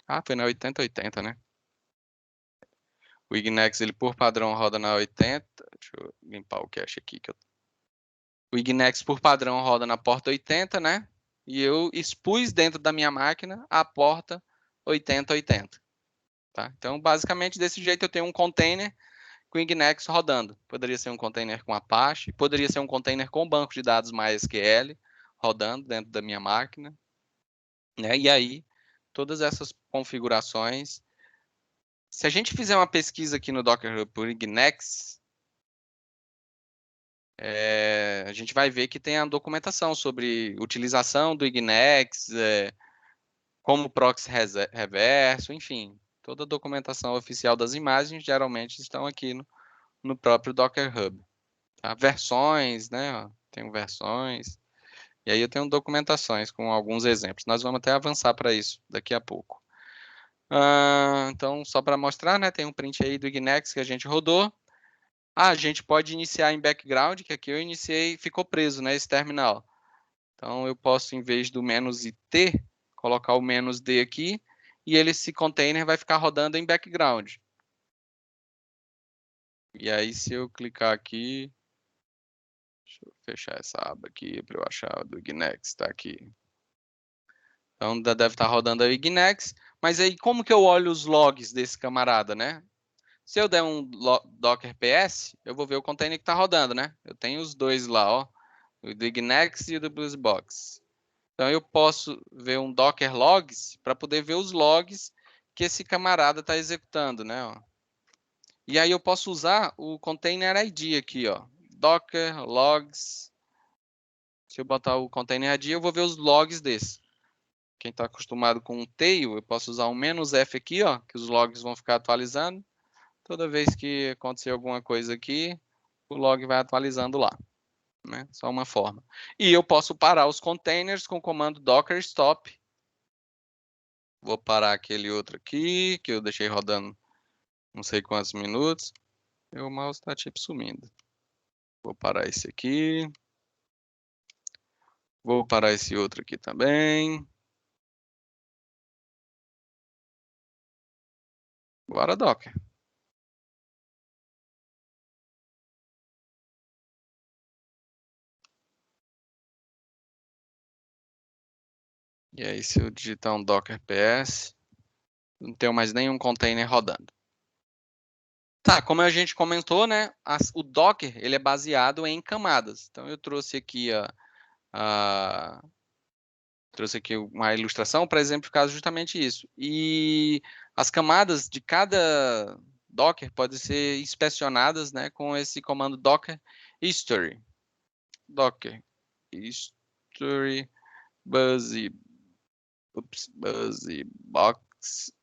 Ah, foi na 8080, né? O Ignex, ele por padrão roda na 80. Deixa eu limpar o cache aqui. O Ignex por padrão roda na porta 80, né? E eu expus dentro da minha máquina a porta 8080. Tá? Então, basicamente, desse jeito eu tenho um container com o Ignex rodando. Poderia ser um container com Apache, poderia ser um container com banco de dados MySQL rodando dentro da minha máquina. Né? E aí, todas essas configurações. Se a gente fizer uma pesquisa aqui no Docker Hub por Ignex, a gente vai ver que tem a documentação sobre utilização do Ignex, como proxy reverso, enfim, toda a documentação oficial das imagens geralmente estão aqui no próprio Docker Hub. Tá? Versões, né? Tenho versões, e aí eu tenho documentações com alguns exemplos. Nós vamos até avançar para isso daqui a pouco. Então, só para mostrar, né? Tem um print aí do Ignex que a gente rodou. A gente pode iniciar em background, que aqui eu iniciei, ficou preso, né, esse terminal. Então, eu posso, em vez do -t, colocar o -d aqui, e esse container vai ficar rodando em background. E aí, se eu clicar aqui, deixa eu fechar essa aba aqui para eu achar do Ignex, está aqui. Então, ainda deve estar rodando aí o Ignex. Mas aí, como que eu olho os logs desse camarada, né? Se eu der um docker ps, eu vou ver o container que está rodando, né? Eu tenho os dois lá, ó. O do Ignex e o do BluesBox. Então, eu posso ver um docker logs para poder ver os logs que esse camarada está executando, né? Ó. E aí eu posso usar o container ID aqui, ó. Docker logs. Se eu botar o container ID, eu vou ver os logs desse. Quem está acostumado com um tail, eu posso usar um "-f" aqui, ó, que os logs vão ficar atualizando. Toda vez que acontecer alguma coisa aqui, o log vai atualizando lá. Né? Só uma forma. E eu posso parar os containers com o comando docker stop. Vou parar aquele outro aqui, que eu deixei rodando não sei quantos minutos. E o mouse está tipo sumindo. Vou parar esse aqui. Vou parar esse outro aqui também. Bora, Docker. E aí, se eu digitar um docker ps, não tenho mais nenhum container rodando. Tá, como a gente comentou, né? O Docker ele é baseado em camadas. Então eu trouxe aqui trouxe aqui uma ilustração para exemplificar justamente isso. E as camadas de cada Docker podem ser inspecionadas, né, com esse comando docker history. Docker history BuzzyBox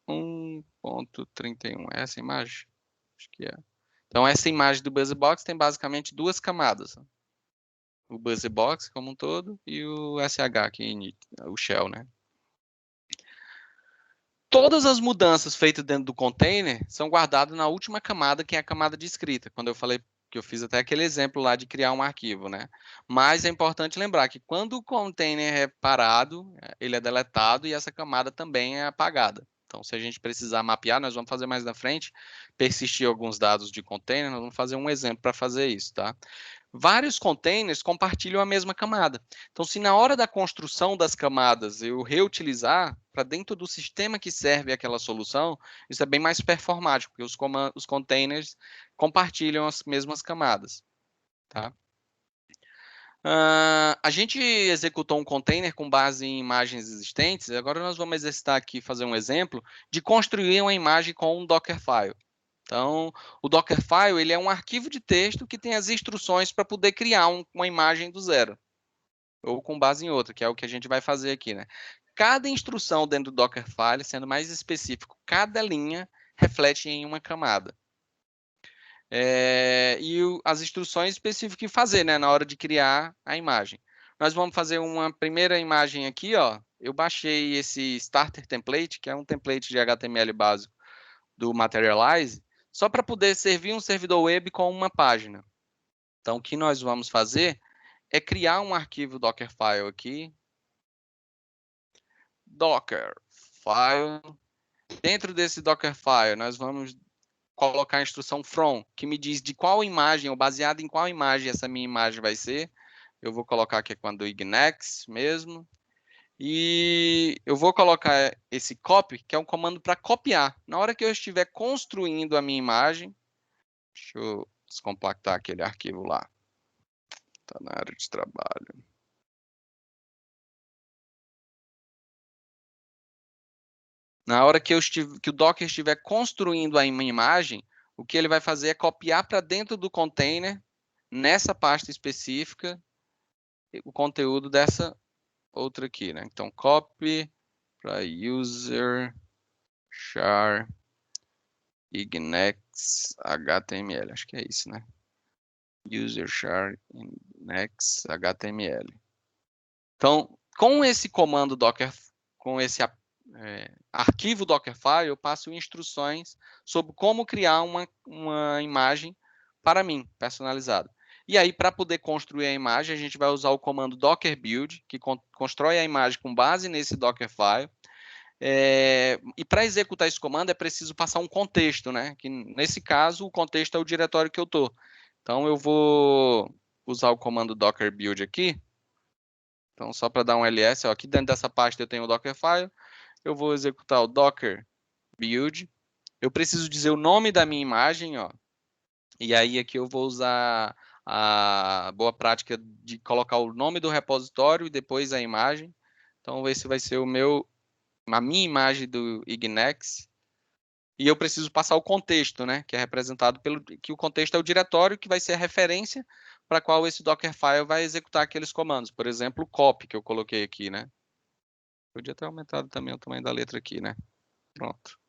1.31. É essa imagem? Acho que é. Então, essa imagem do BuzzyBox tem basicamente duas camadas. O BuzzyBox como um todo e o SH aqui, o shell, né? Todas as mudanças feitas dentro do container são guardadas na última camada, que é a camada de escrita. Quando eu falei que eu fiz até aquele exemplo lá de criar um arquivo, né? Mas é importante lembrar que quando o container é parado, ele é deletado e essa camada também é apagada. Então, se a gente precisar mapear, nós vamos fazer mais na frente, persistir alguns dados de container, nós vamos fazer um exemplo para fazer isso, tá? Vários containers compartilham a mesma camada. Então, se na hora da construção das camadas eu reutilizar para dentro do sistema que serve aquela solução, isso é bem mais performático, porque os containers compartilham as mesmas camadas. Tá? A gente executou um container com base em imagens existentes. Agora nós vamos exercitar aqui, fazer um exemplo de construir uma imagem com um Dockerfile. Então, o Dockerfile ele é um arquivo de texto que tem as instruções para poder criar uma imagem do zero, ou com base em outra, que é o que a gente vai fazer aqui, né? Cada instrução dentro do Dockerfile, sendo mais específico, cada linha reflete em uma camada. As instruções específicas que fazer, né, na hora de criar a imagem. Nós vamos fazer uma primeira imagem aqui, ó. Eu baixei esse Starter Template, que é um template de HTML básico do Materialize, só para poder servir um servidor web com uma página. Então, o que nós vamos fazer é criar um arquivo Dockerfile aqui. Dockerfile. Dentro desse Dockerfile, nós vamos colocar a instrução from, que me diz de qual imagem, ou baseado em qual imagem essa minha imagem vai ser. Eu vou colocar aqui com a do Ignex mesmo. E eu vou colocar esse copy, que é um comando para copiar. Na hora que eu estiver construindo a minha imagem, deixa eu descompactar aquele arquivo lá. Está na área de trabalho. Na hora que o Docker estiver construindo a minha imagem, o que ele vai fazer é copiar para dentro do container, nessa pasta específica, o conteúdo dessa outra aqui, né? Então, copy para user char ignex HTML. Acho que é isso, né? User char ignex HTML. Então, com esse comando Docker, com esse arquivo Dockerfile, eu passo instruções sobre como criar uma imagem para mim, personalizada. E aí, para poder construir a imagem, a gente vai usar o comando docker build, que constrói a imagem com base nesse Dockerfile. E para executar esse comando é preciso passar um contexto, né? Que nesse caso, o contexto é o diretório que eu estou. Então, eu vou usar o comando docker build aqui. Então, só para dar um ls, ó, aqui dentro dessa pasta eu tenho o Dockerfile, eu vou executar o docker build, eu preciso dizer o nome da minha imagem, ó, e aí aqui eu vou usar a boa prática de colocar o nome do repositório e depois a imagem. Então, esse vai ser a minha imagem do Ignex. E eu preciso passar o contexto, né? Que é representado que o contexto é o diretório que vai ser a referência para qual esse Dockerfile vai executar aqueles comandos. Por exemplo, o copy que eu coloquei aqui, né? Podia ter aumentado também o tamanho da letra aqui, né? Pronto.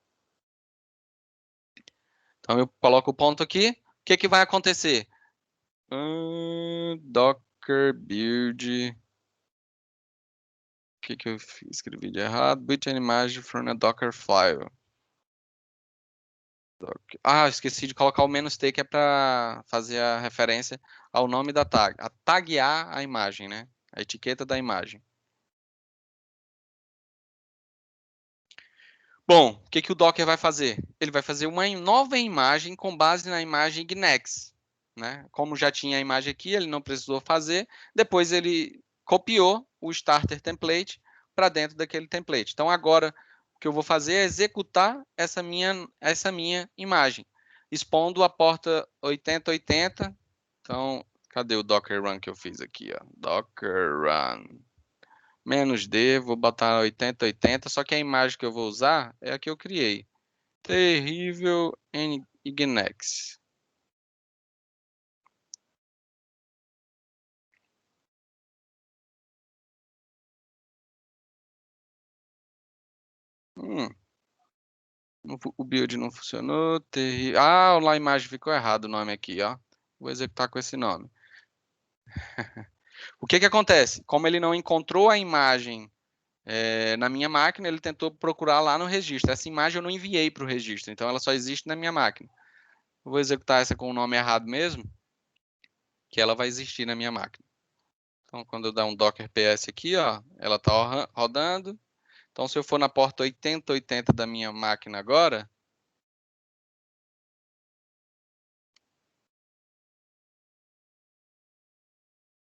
Então eu coloco o ponto aqui. O que vai acontecer? Docker build. O que eu escrevi de errado? Build an image from a Docker file. Esqueci de colocar o "-t", que é para fazer a referência ao nome da tag. A taguear a imagem, né? A etiqueta da imagem. Bom, o que o Docker vai fazer? Ele vai fazer uma nova imagem com base na imagem Ignex, né? Como já tinha a imagem aqui, ele não precisou fazer. Depois ele copiou o starter template para dentro daquele template. Então agora o que eu vou fazer é executar essa minha imagem, expondo a porta 8080. Então, cadê o Docker Run que eu fiz aqui? Ó? Docker Run. -d, vou botar 8080, só que a imagem que eu vou usar é a que eu criei. Terrível Ignex. O build não funcionou. Lá a imagem ficou errado o nome aqui, ó. Vou executar com esse nome. O que acontece? Como ele não encontrou a imagem na minha máquina, ele tentou procurar lá no registro. Essa imagem eu não enviei para o registro, então ela só existe na minha máquina. Eu vou executar essa com o nome errado mesmo, que ela vai existir na minha máquina. Então, quando eu dar um docker ps aqui, ó, ela está rodando. Então, se eu for na porta 8080 da minha máquina agora,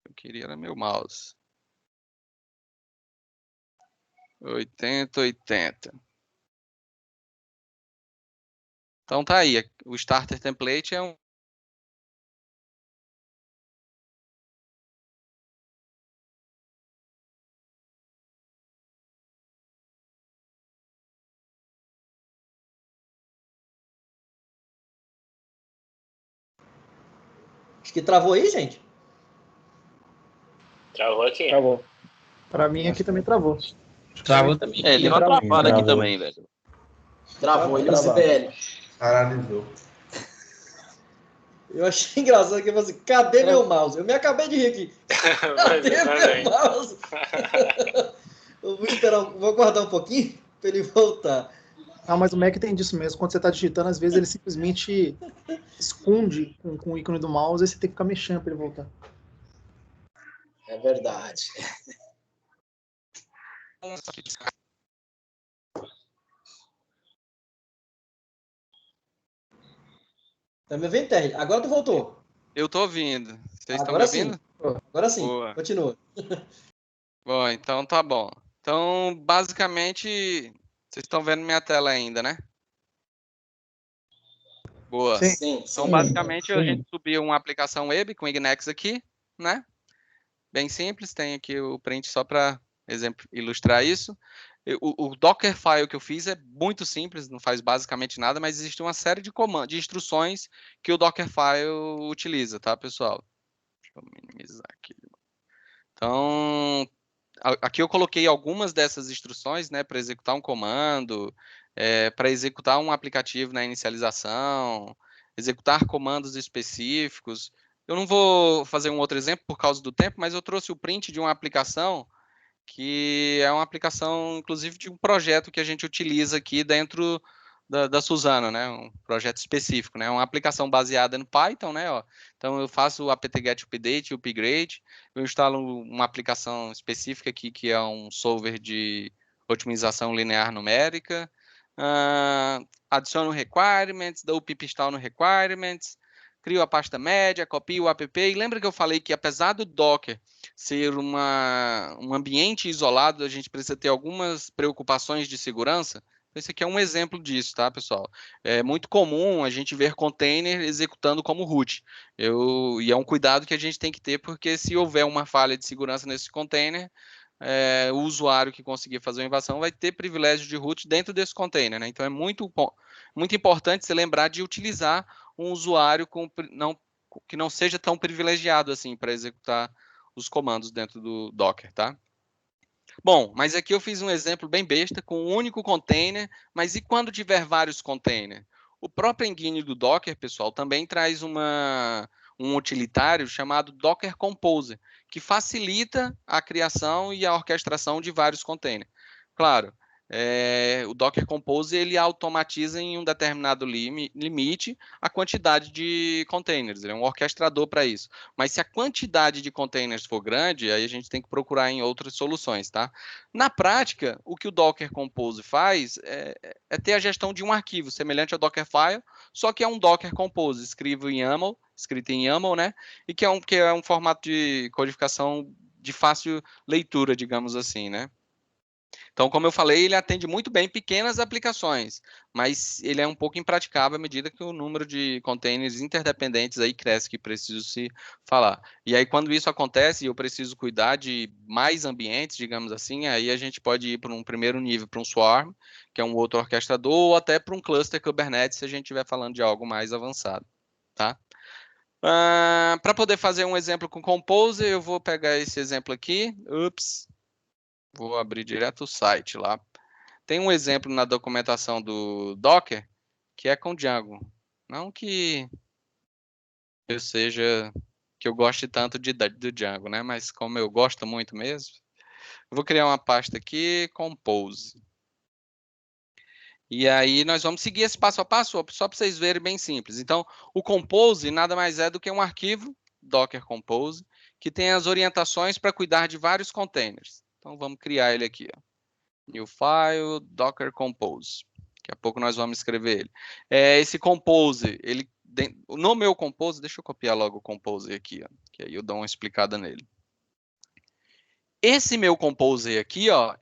eu queria era meu mouse. 8080. Então tá aí, o starter template é um Acho que travou aí, gente. Travou aqui. Travou. Pra mim aqui também travou. Travou também. Deu uma travada aqui também, velho. Travou ele no CBL. Paralisou. Eu achei engraçado que eu falei assim, cadê meu mouse? Eu me acabei de rir aqui. Cadê meu mouse? Eu vou esperar, vou aguardar um pouquinho para ele voltar. Ah, mas o Mac tem disso mesmo. Quando você está digitando, às vezes ele simplesmente esconde com o ícone do mouse e você tem que ficar mexendo para ele voltar. É verdade. Tá me ouvindo, Terry? Agora tu voltou. Eu tô ouvindo. Vocês estão me Agora ouvindo? sim. Agora sim. Boa. Continua. Bom, então tá bom. Então, basicamente, vocês estão vendo minha tela ainda, né? Boa. Sim. Então, basicamente, a gente subiu uma aplicação web com Ignex aqui, né? Bem simples, tem aqui o print só para ilustrar isso. O Dockerfile que eu fiz é muito simples, não faz basicamente nada, mas existe uma série de comandos, de instruções que o Dockerfile utiliza, tá, pessoal? Deixa eu minimizar aqui. Então, aqui eu coloquei algumas dessas instruções, né, para executar um comando, para executar um aplicativo na inicialização, executar comandos específicos. Eu não vou fazer um outro exemplo por causa do tempo, mas eu trouxe o print de uma aplicação que é uma aplicação, inclusive, de um projeto que a gente utiliza aqui dentro da Suzano, né? Um projeto específico, né? Uma aplicação baseada no Python, né? Ó. Então, eu faço o apt-get update, upgrade, eu instalo uma aplicação específica aqui, que é um solver de otimização linear numérica, adiciono requirements, dou pip install no requirements, crio a pasta média, copio o app, e lembra que eu falei que apesar do Docker ser um ambiente isolado, a gente precisa ter algumas preocupações de segurança? Esse aqui é um exemplo disso, tá, pessoal? É muito comum a gente ver container executando como root. E é um cuidado que a gente tem que ter, porque se houver uma falha de segurança nesse container, o usuário que conseguir fazer uma invasão vai ter privilégio de root dentro desse container, né? Então é muito importante você lembrar de utilizar um usuário que não seja tão privilegiado assim para executar os comandos dentro do Docker, tá? Bom, mas aqui eu fiz um exemplo bem besta com um único container, mas e quando tiver vários containers? O próprio engine do Docker, pessoal, também traz um utilitário chamado Docker Composer, que facilita a criação e a orquestração de vários containers. Claro, o Docker Composer ele automatiza em um determinado limite a quantidade de containers, ele é um orquestrador para isso. Mas se a quantidade de containers for grande, aí a gente tem que procurar em outras soluções, tá? Na prática, o que o Docker Compose faz é ter a gestão de um arquivo semelhante ao Dockerfile, só que é um Docker Compose escrito em YAML, né? E que é um formato de codificação de fácil leitura, digamos assim, né? Então, como eu falei, ele atende muito bem pequenas aplicações, mas ele é um pouco impraticável à medida que o número de containers interdependentes aí cresce, que preciso se falar. E aí, quando isso acontece e eu preciso cuidar de mais ambientes, digamos assim, aí a gente pode ir para um primeiro nível, para um Swarm, que é um outro orquestrador, ou até para um cluster Kubernetes, se a gente estiver falando de algo mais avançado, tá? Para poder fazer um exemplo com Composer, eu vou pegar esse exemplo aqui. Vou abrir direto o site lá. Tem um exemplo na documentação do Docker que é com Django. Não que eu goste tanto do Django, né? Mas como eu gosto muito mesmo, eu vou criar uma pasta aqui, Compose. E aí nós vamos seguir esse passo a passo, só para vocês verem bem simples. Então, o Compose nada mais é do que um arquivo, Docker Compose, que tem as orientações para cuidar de vários containers. Então, vamos criar ele aqui, ó. New file, Docker Compose. Daqui a pouco nós vamos escrever ele. Esse Compose, no meu Compose, deixa eu copiar logo o Compose aqui, ó, que aí eu dou uma explicada nele. Esse meu Compose aqui, ó,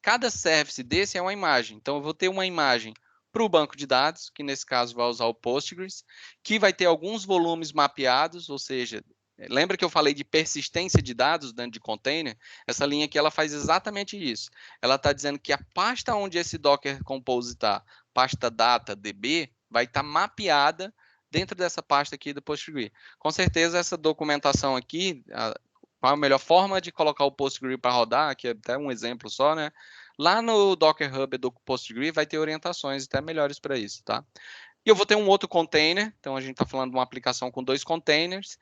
cada service desse é uma imagem. Então, eu vou ter uma imagem para o banco de dados, que nesse caso vai usar o Postgres, que vai ter alguns volumes mapeados, ou seja, lembra que eu falei de persistência de dados dentro de container? Essa linha aqui ela faz exatamente isso. Ela está dizendo que a pasta onde esse Docker Compose está, pasta data DB, vai estar mapeada dentro dessa pasta aqui do Postgres. Com certeza essa documentação aqui, qual a melhor forma de colocar o Postgres para rodar, que é até um exemplo só, né? Lá no Docker Hub do Postgres vai ter orientações até melhores para isso, tá? E eu vou ter um outro container, então a gente está falando de uma aplicação com 2 containers,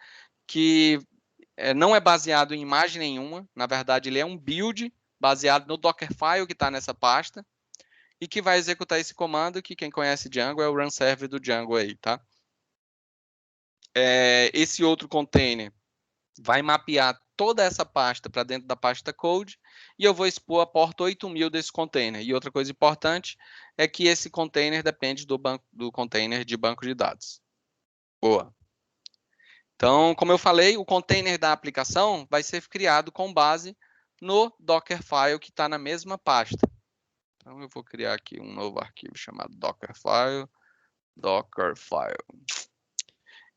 que não é baseado em imagem nenhuma, na verdade ele é um build baseado no Dockerfile que está nessa pasta, e que vai executar esse comando, que quem conhece Django é o run server do Django aí, tá? Esse outro container vai mapear toda essa pasta para dentro da pasta code e eu vou expor a porta 8000 desse container. E outra coisa importante é que esse container depende do container de banco de dados. Boa. Então, como eu falei, o container da aplicação vai ser criado com base no Dockerfile que está na mesma pasta. Então, eu vou criar aqui um novo arquivo chamado Dockerfile.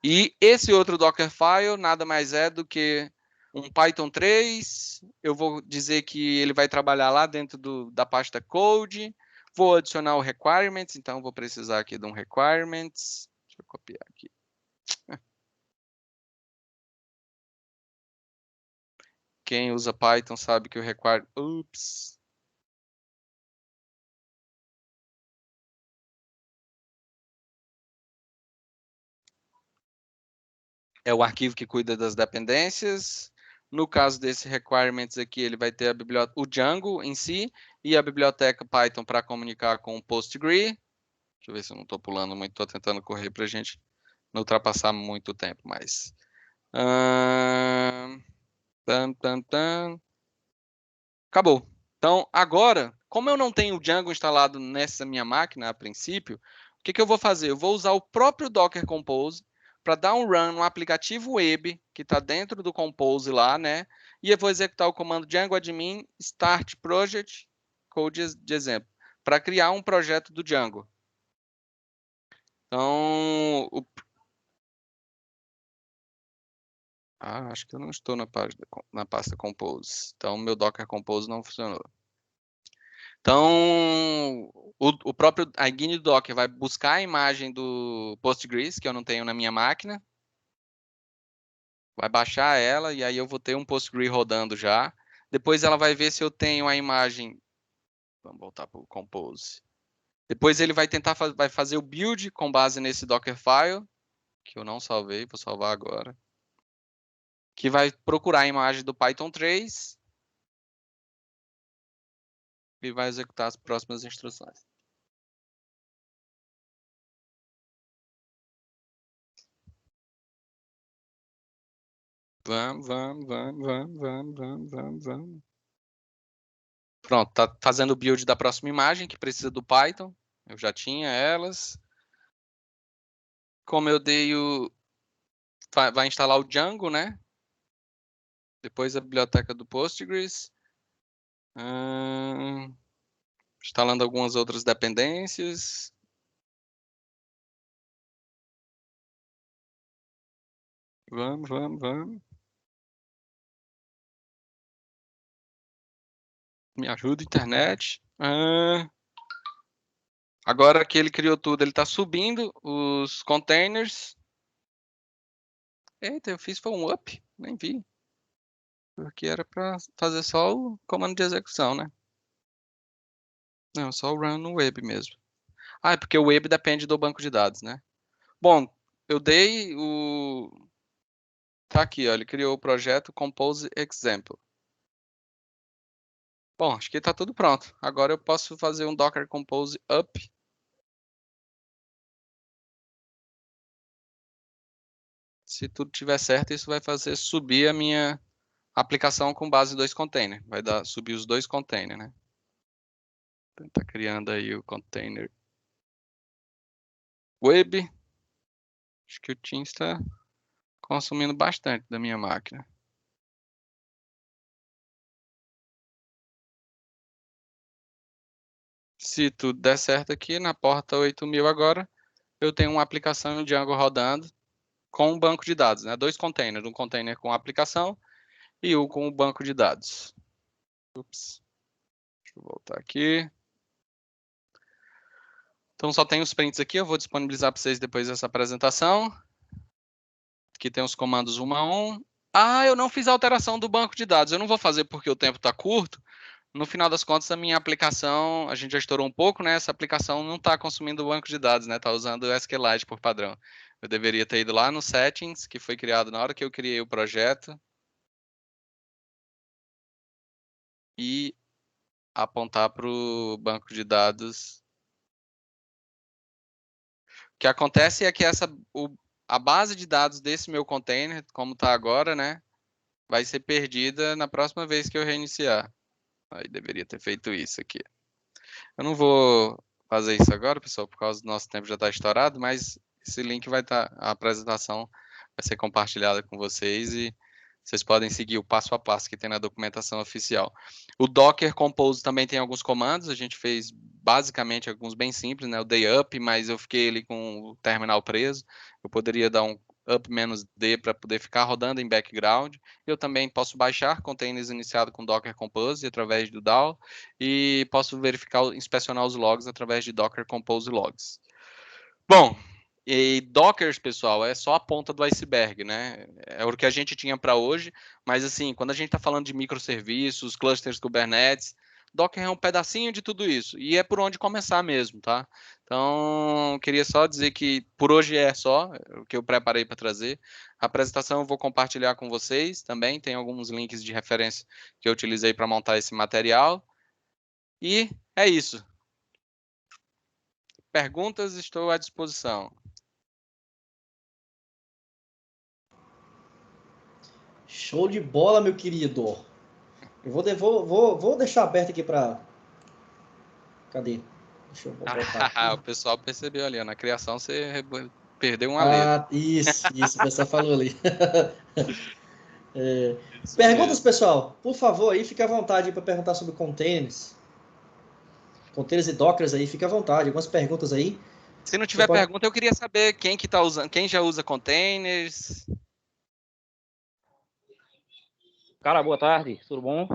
E esse outro Dockerfile nada mais é do que um Python 3. Eu vou dizer que ele vai trabalhar lá dentro da pasta code. Vou adicionar o requirements, então vou precisar aqui de um requirements. Deixa eu copiar aqui. Quem usa Python sabe que o require... Ups. É o arquivo que cuida das dependências. No caso desse requirements aqui, ele vai ter o Django em si e a biblioteca Python para comunicar com o Postgre. Deixa eu ver se eu não estou pulando muito, estou tentando correr para a gente não ultrapassar muito tempo, mas... Acabou. Então, agora, como eu não tenho o Django instalado nessa minha máquina a princípio, o que eu vou fazer? Eu vou usar o próprio Docker Compose para dar um run no aplicativo web que está dentro do Compose lá, né? E eu vou executar o comando Django admin start project code de exemplo para criar um projeto do Django. Então, acho que eu não estou na pasta Compose. Então, meu Docker Compose não funcionou. Então, o próprio IGIN do Docker vai buscar a imagem do Postgres, que eu não tenho na minha máquina. Vai baixar ela e aí eu vou ter um Postgres rodando já. Depois ela vai ver se eu tenho a imagem. Vamos voltar para o Compose. Depois ele vai tentar vai fazer o build com base nesse Dockerfile, que eu não salvei, vou salvar agora. Que vai procurar a imagem do Python 3 e vai executar as próximas instruções. Vamos. Pronto, tá fazendo o build da próxima imagem, que precisa do Python. Eu já tinha elas. Como eu dei o... Vai instalar o Django, né? Depois a biblioteca do Postgres. Instalando algumas outras dependências. Vamos. Me ajuda, internet. Agora que ele criou tudo, ele está subindo os containers. Eita, eu fiz foi um up, nem vi. Porque era para fazer só o comando de execução, né? Não, só o run no web mesmo. É porque o web depende do banco de dados, né? Bom, eu dei o... Tá aqui, ó, ele criou o projeto Compose Example. Bom, acho que está tudo pronto. Agora eu posso fazer um Docker Compose up. Se tudo tiver certo, isso vai fazer subir a minha aplicação com base em 2 containers. Vai subir os 2 containers, né? Então, tá criando aí o container web. Acho que o Teams está consumindo bastante da minha máquina. Se tudo der certo aqui, na porta 8000 agora, eu tenho uma aplicação em Django rodando com um banco de dados, né? 2 containers, um container com a aplicação e um com o banco de dados. Ups. Deixa eu voltar aqui. Então só tem os prints aqui, eu vou disponibilizar para vocês depois dessa apresentação. Aqui tem os comandos 1 a 1. Eu não fiz a alteração do banco de dados. Eu não vou fazer porque o tempo está curto. No final das contas, a minha aplicação, a gente já estourou um pouco, né? Essa aplicação não está consumindo o banco de dados, né? Está usando o SQLite por padrão. Eu deveria ter ido lá no Settings, que foi criado na hora que eu criei o projeto. E apontar para o banco de dados. O que acontece é que a base de dados desse meu container, como está agora, né? Vai ser perdida na próxima vez que eu reiniciar. Aí deveria ter feito isso aqui. Eu não vou fazer isso agora, pessoal, por causa do nosso tempo já está estourado, mas esse link vai estar, a apresentação vai ser compartilhada com vocês e vocês podem seguir o passo a passo que tem na documentação oficial. O Docker Compose também tem alguns comandos, a gente fez basicamente alguns bem simples, né? O day up, mas eu fiquei ali com o terminal preso. Eu poderia dar um up-d para poder ficar rodando em background. Eu também posso baixar containers iniciados com Docker Compose através do DAO e posso verificar, inspecionar os logs através de Docker Compose Logs. Bom, e Dockers, pessoal, é só a ponta do iceberg, né? É o que a gente tinha para hoje, mas assim, quando a gente está falando de microserviços, clusters Kubernetes, Docker é um pedacinho de tudo isso, e é por onde começar mesmo, tá? Então, queria só dizer que por hoje é só o que eu preparei para trazer. A apresentação eu vou compartilhar com vocês também, tem alguns links de referência que eu utilizei para montar esse material. E é isso. Perguntas, estou à disposição. Show de bola, meu querido. Eu vou deixar aberto aqui para... Cadê? Deixa eu botar aqui. O pessoal percebeu ali, na criação você perdeu uma letra. Isso, o pessoal falou ali. Isso Perguntas, mesmo. pessoal? Por favor, aí fica à vontade para perguntar sobre containers. Containers e Dockers aí, fica à vontade. Algumas perguntas aí. Se não tiver pergunta, eu queria saber quem que tá usando, quem já usa containers. Cara, boa tarde, tudo bom?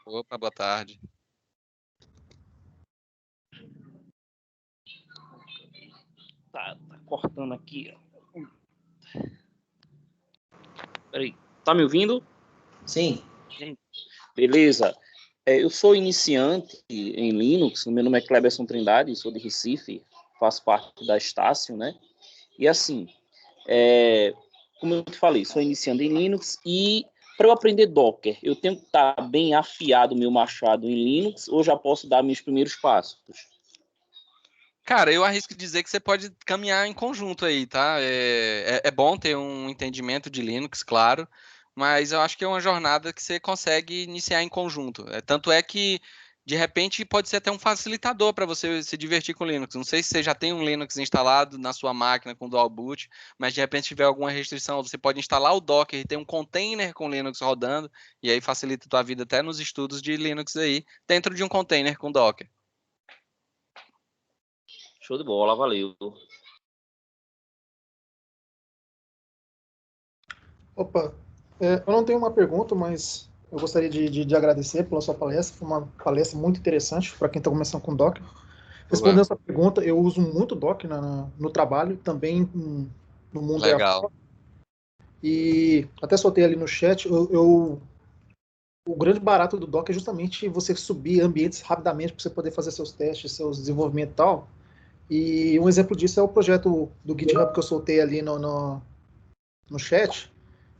Opa, boa tarde. Tá cortando aqui. Peraí, tá me ouvindo? Sim. Beleza. Eu sou iniciante em Linux, meu nome é Cleberson Trindade, sou de Recife, faço parte da Estácio, né? E assim, como eu te falei, sou iniciante em Linux e para eu aprender Docker, eu tenho que estar bem afiado meu machado em Linux ou já posso dar meus primeiros passos? Cara, eu arrisco dizer que você pode caminhar em conjunto aí, tá? É bom ter um entendimento de Linux, claro, mas eu acho que é uma jornada que você consegue iniciar em conjunto. Tanto é que, de repente, pode ser até um facilitador para você se divertir com Linux. Não sei se você já tem um Linux instalado na sua máquina com Dual Boot, mas de repente tiver alguma restrição, você pode instalar o Docker e ter um container com Linux rodando, e aí facilita a tua vida até nos estudos de Linux aí, dentro de um container com Docker. Show de bola, valeu. Opa, eu não tenho uma pergunta, mas eu gostaria de agradecer pela sua palestra. Foi uma palestra muito interessante para quem está começando com Docker. Respondendo essa pergunta, eu uso muito Docker no trabalho, também no mundo Legal. E até soltei ali no chat, o grande barato do Docker é justamente você subir ambientes rapidamente para você poder fazer seus testes, seus desenvolvimentos e tal. E um exemplo disso é o projeto do GitHub que eu soltei ali no chat,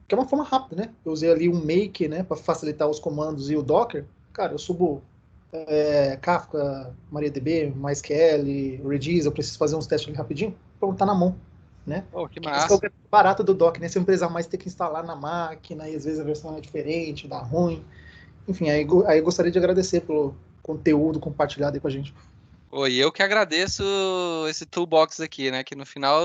que é uma forma rápida, né? Eu usei ali um make, né, para facilitar os comandos e o Docker. Cara, eu subo Kafka, MariaDB, MySQL, Redis, eu preciso fazer uns testes ali rapidinho, pronto, tá na mão, né? Pô, que Esse é o massa. barato do Docker, né? Se eu não precisar mais ter que instalar na máquina, e às vezes a versão é diferente, dá ruim. Enfim, aí eu gostaria de agradecer pelo conteúdo compartilhado aí com a gente. Oi, eu que agradeço esse toolbox aqui, né? Que no final,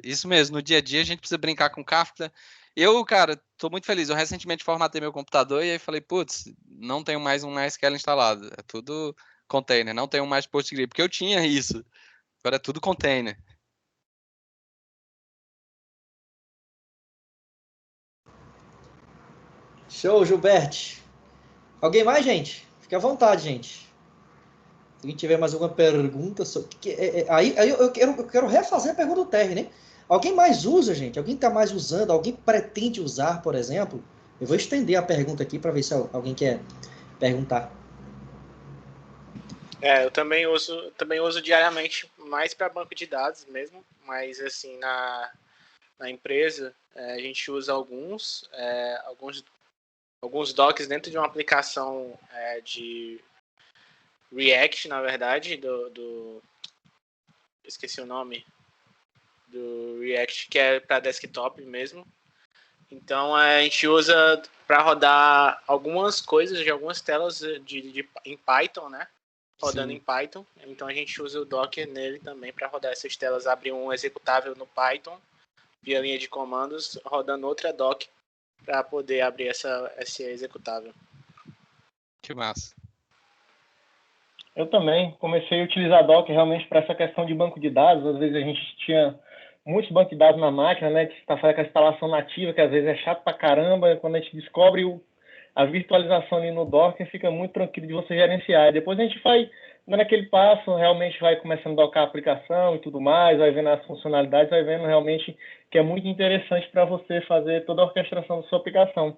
isso mesmo, no dia a dia a gente precisa brincar com Kafka. Eu, cara, tô muito feliz. Eu recentemente formatei meu computador e aí falei, putz, não tenho mais um MySQL instalado. É tudo container, não tenho mais PostgreSQL, porque eu tinha isso. Agora é tudo container. Show, Gilberto. Alguém mais, gente? Fique à vontade, gente. Se alguém tiver mais alguma pergunta, aí eu quero refazer a pergunta do Terry, né? Alguém mais usa, gente? Alguém está mais usando? Alguém pretende usar, por exemplo? Eu vou estender a pergunta aqui para ver se alguém quer perguntar. Eu também uso diariamente, mais para banco de dados mesmo, mas assim, na empresa a gente usa alguns docs dentro de uma aplicação de React, na verdade, esqueci o nome do React, que é para desktop mesmo. Então a gente usa para rodar algumas coisas de algumas telas em Python, né? Rodando Sim. em Python. Então a gente usa o Docker nele também para rodar essas telas, abrir um executável no Python via linha de comandos, rodando outra doc para poder abrir esse executável. Que massa. Eu também comecei a utilizar Docker realmente para essa questão de banco de dados. Às vezes a gente tinha muitos bancos de dados na máquina, né, que está fazendo a instalação nativa, que às vezes é chato pra caramba. Quando a gente descobre a virtualização ali no Docker, fica muito tranquilo de você gerenciar. E depois a gente vai dando aquele passo, realmente vai começando a docar a aplicação e tudo mais, vai vendo as funcionalidades, vai vendo realmente que é muito interessante para você fazer toda a orquestração da sua aplicação.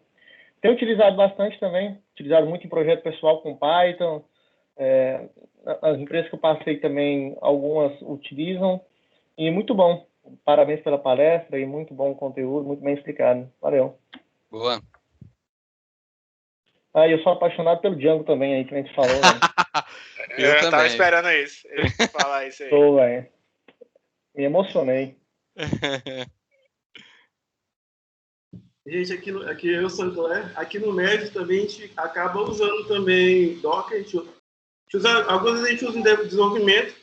Tenho utilizado bastante também, utilizado muito em projeto pessoal com Python. As empresas que eu passei também, algumas utilizam, e muito bom. Parabéns pela palestra e muito bom o conteúdo, muito bem explicado. Valeu. Boa. Eu sou apaixonado pelo Django também, aí que a gente falou, né? Eu também. Tava esperando isso, falar isso aí. Tô, velho. Me emocionei. Gente, aqui eu sou André. Aqui no Médio também a gente acaba usando também Docker. Algumas vezes a gente usa em desenvolvimento,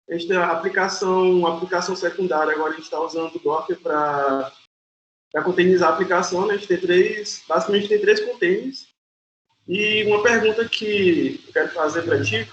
a gente tem a aplicação secundária, agora a gente está usando o Docker para containerizar a aplicação, né? A gente tem basicamente tem 3 containers. E uma pergunta que eu quero fazer para ti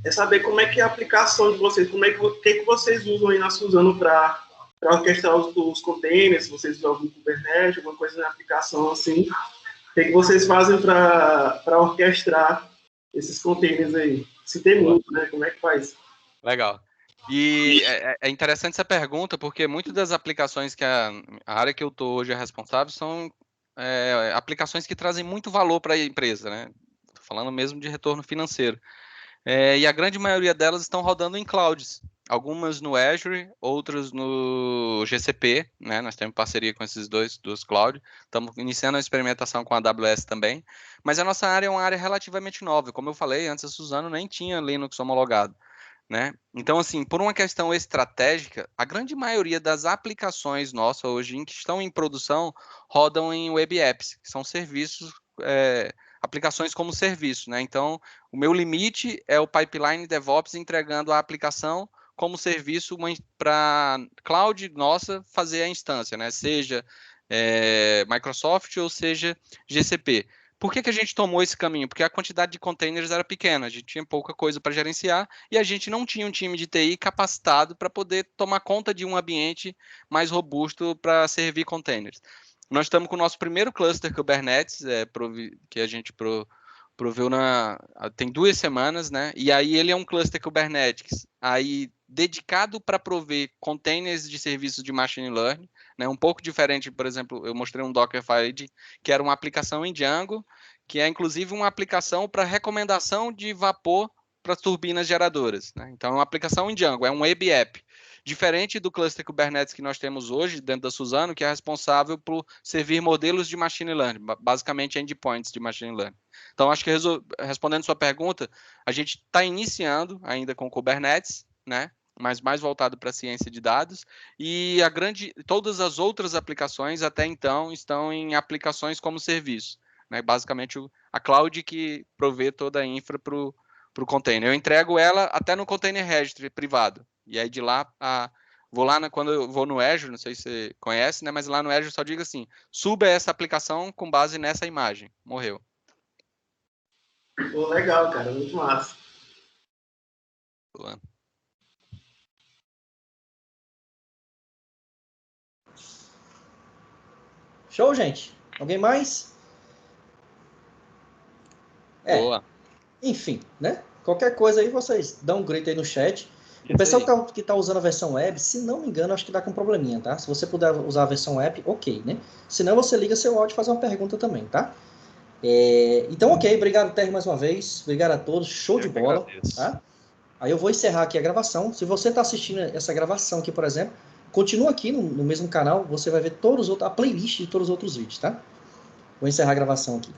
é saber como é que é a aplicação de vocês, o que vocês usam aí na Suzano para orquestrar os containers, se vocês usam algum Kubernetes, alguma coisa na aplicação assim. O que vocês fazem para orquestrar esses containers aí? Se tem muito, né? Como é que faz? Legal. E é interessante essa pergunta, porque muitas das aplicações que a área que eu estou hoje é responsável são aplicações que trazem muito valor para a empresa, né? Estou falando mesmo de retorno financeiro. E a grande maioria delas estão rodando em clouds. Algumas no Azure, outras no GCP, né? Nós temos parceria com esses duas clouds. Estamos iniciando a experimentação com a AWS também. Mas a nossa área é uma área relativamente nova. Como eu falei, antes a Suzano nem tinha Linux homologado, né? Então, assim, por uma questão estratégica, a grande maioria das aplicações nossas hoje que estão em produção rodam em web apps, que são serviços, aplicações como serviço, né? Então, o meu limite é o pipeline DevOps entregando a aplicação como serviço para cloud nossa fazer a instância, né? Seja Microsoft ou seja GCP. Por que a gente tomou esse caminho? Porque a quantidade de containers era pequena, a gente tinha pouca coisa para gerenciar e a gente não tinha um time de TI capacitado para poder tomar conta de um ambiente mais robusto para servir containers. Nós estamos com o nosso primeiro cluster Kubernetes, que a gente proveu tem 2 semanas, né? E aí ele é um cluster Kubernetes aí dedicado para prover containers de serviços de machine learning, né? Um pouco diferente, por exemplo, eu mostrei um Dockerfile que era uma aplicação em Django, que é inclusive uma aplicação para recomendação de vapor para turbinas geradoras, né? Então é uma aplicação em Django, é um web app. Diferente do cluster Kubernetes que nós temos hoje dentro da Suzano, que é responsável por servir modelos de machine learning, basicamente endpoints de machine learning. Então, acho que respondendo sua pergunta, a gente está iniciando ainda com Kubernetes, né? Mas mais voltado para a ciência de dados, e todas as outras aplicações até então estão em aplicações como serviço, né? Basicamente a cloud que provê toda a infra para o container. Eu entrego ela até no container registry privado. E aí de lá, quando eu vou no Azure, não sei se você conhece, né? Mas lá no Azure só diga assim, suba essa aplicação com base nessa imagem. Morreu. Pô, legal, cara. Muito massa. Boa. Show, gente? Alguém mais? Boa. Enfim, né? Qualquer coisa aí, vocês dão um grito aí no chat. O pessoal que tá usando a versão web, se não me engano, acho que dá com um probleminha, tá? Se você puder usar a versão web, ok, né? Se não, você liga seu áudio e faz uma pergunta também, tá? Então, ok, obrigado, Terry, mais uma vez. Obrigado a todos, show de bola, tá? Aí eu vou encerrar aqui a gravação. Se você está assistindo essa gravação aqui, por exemplo, continua aqui no mesmo canal, você vai ver a playlist de todos os outros vídeos, tá? Vou encerrar a gravação aqui.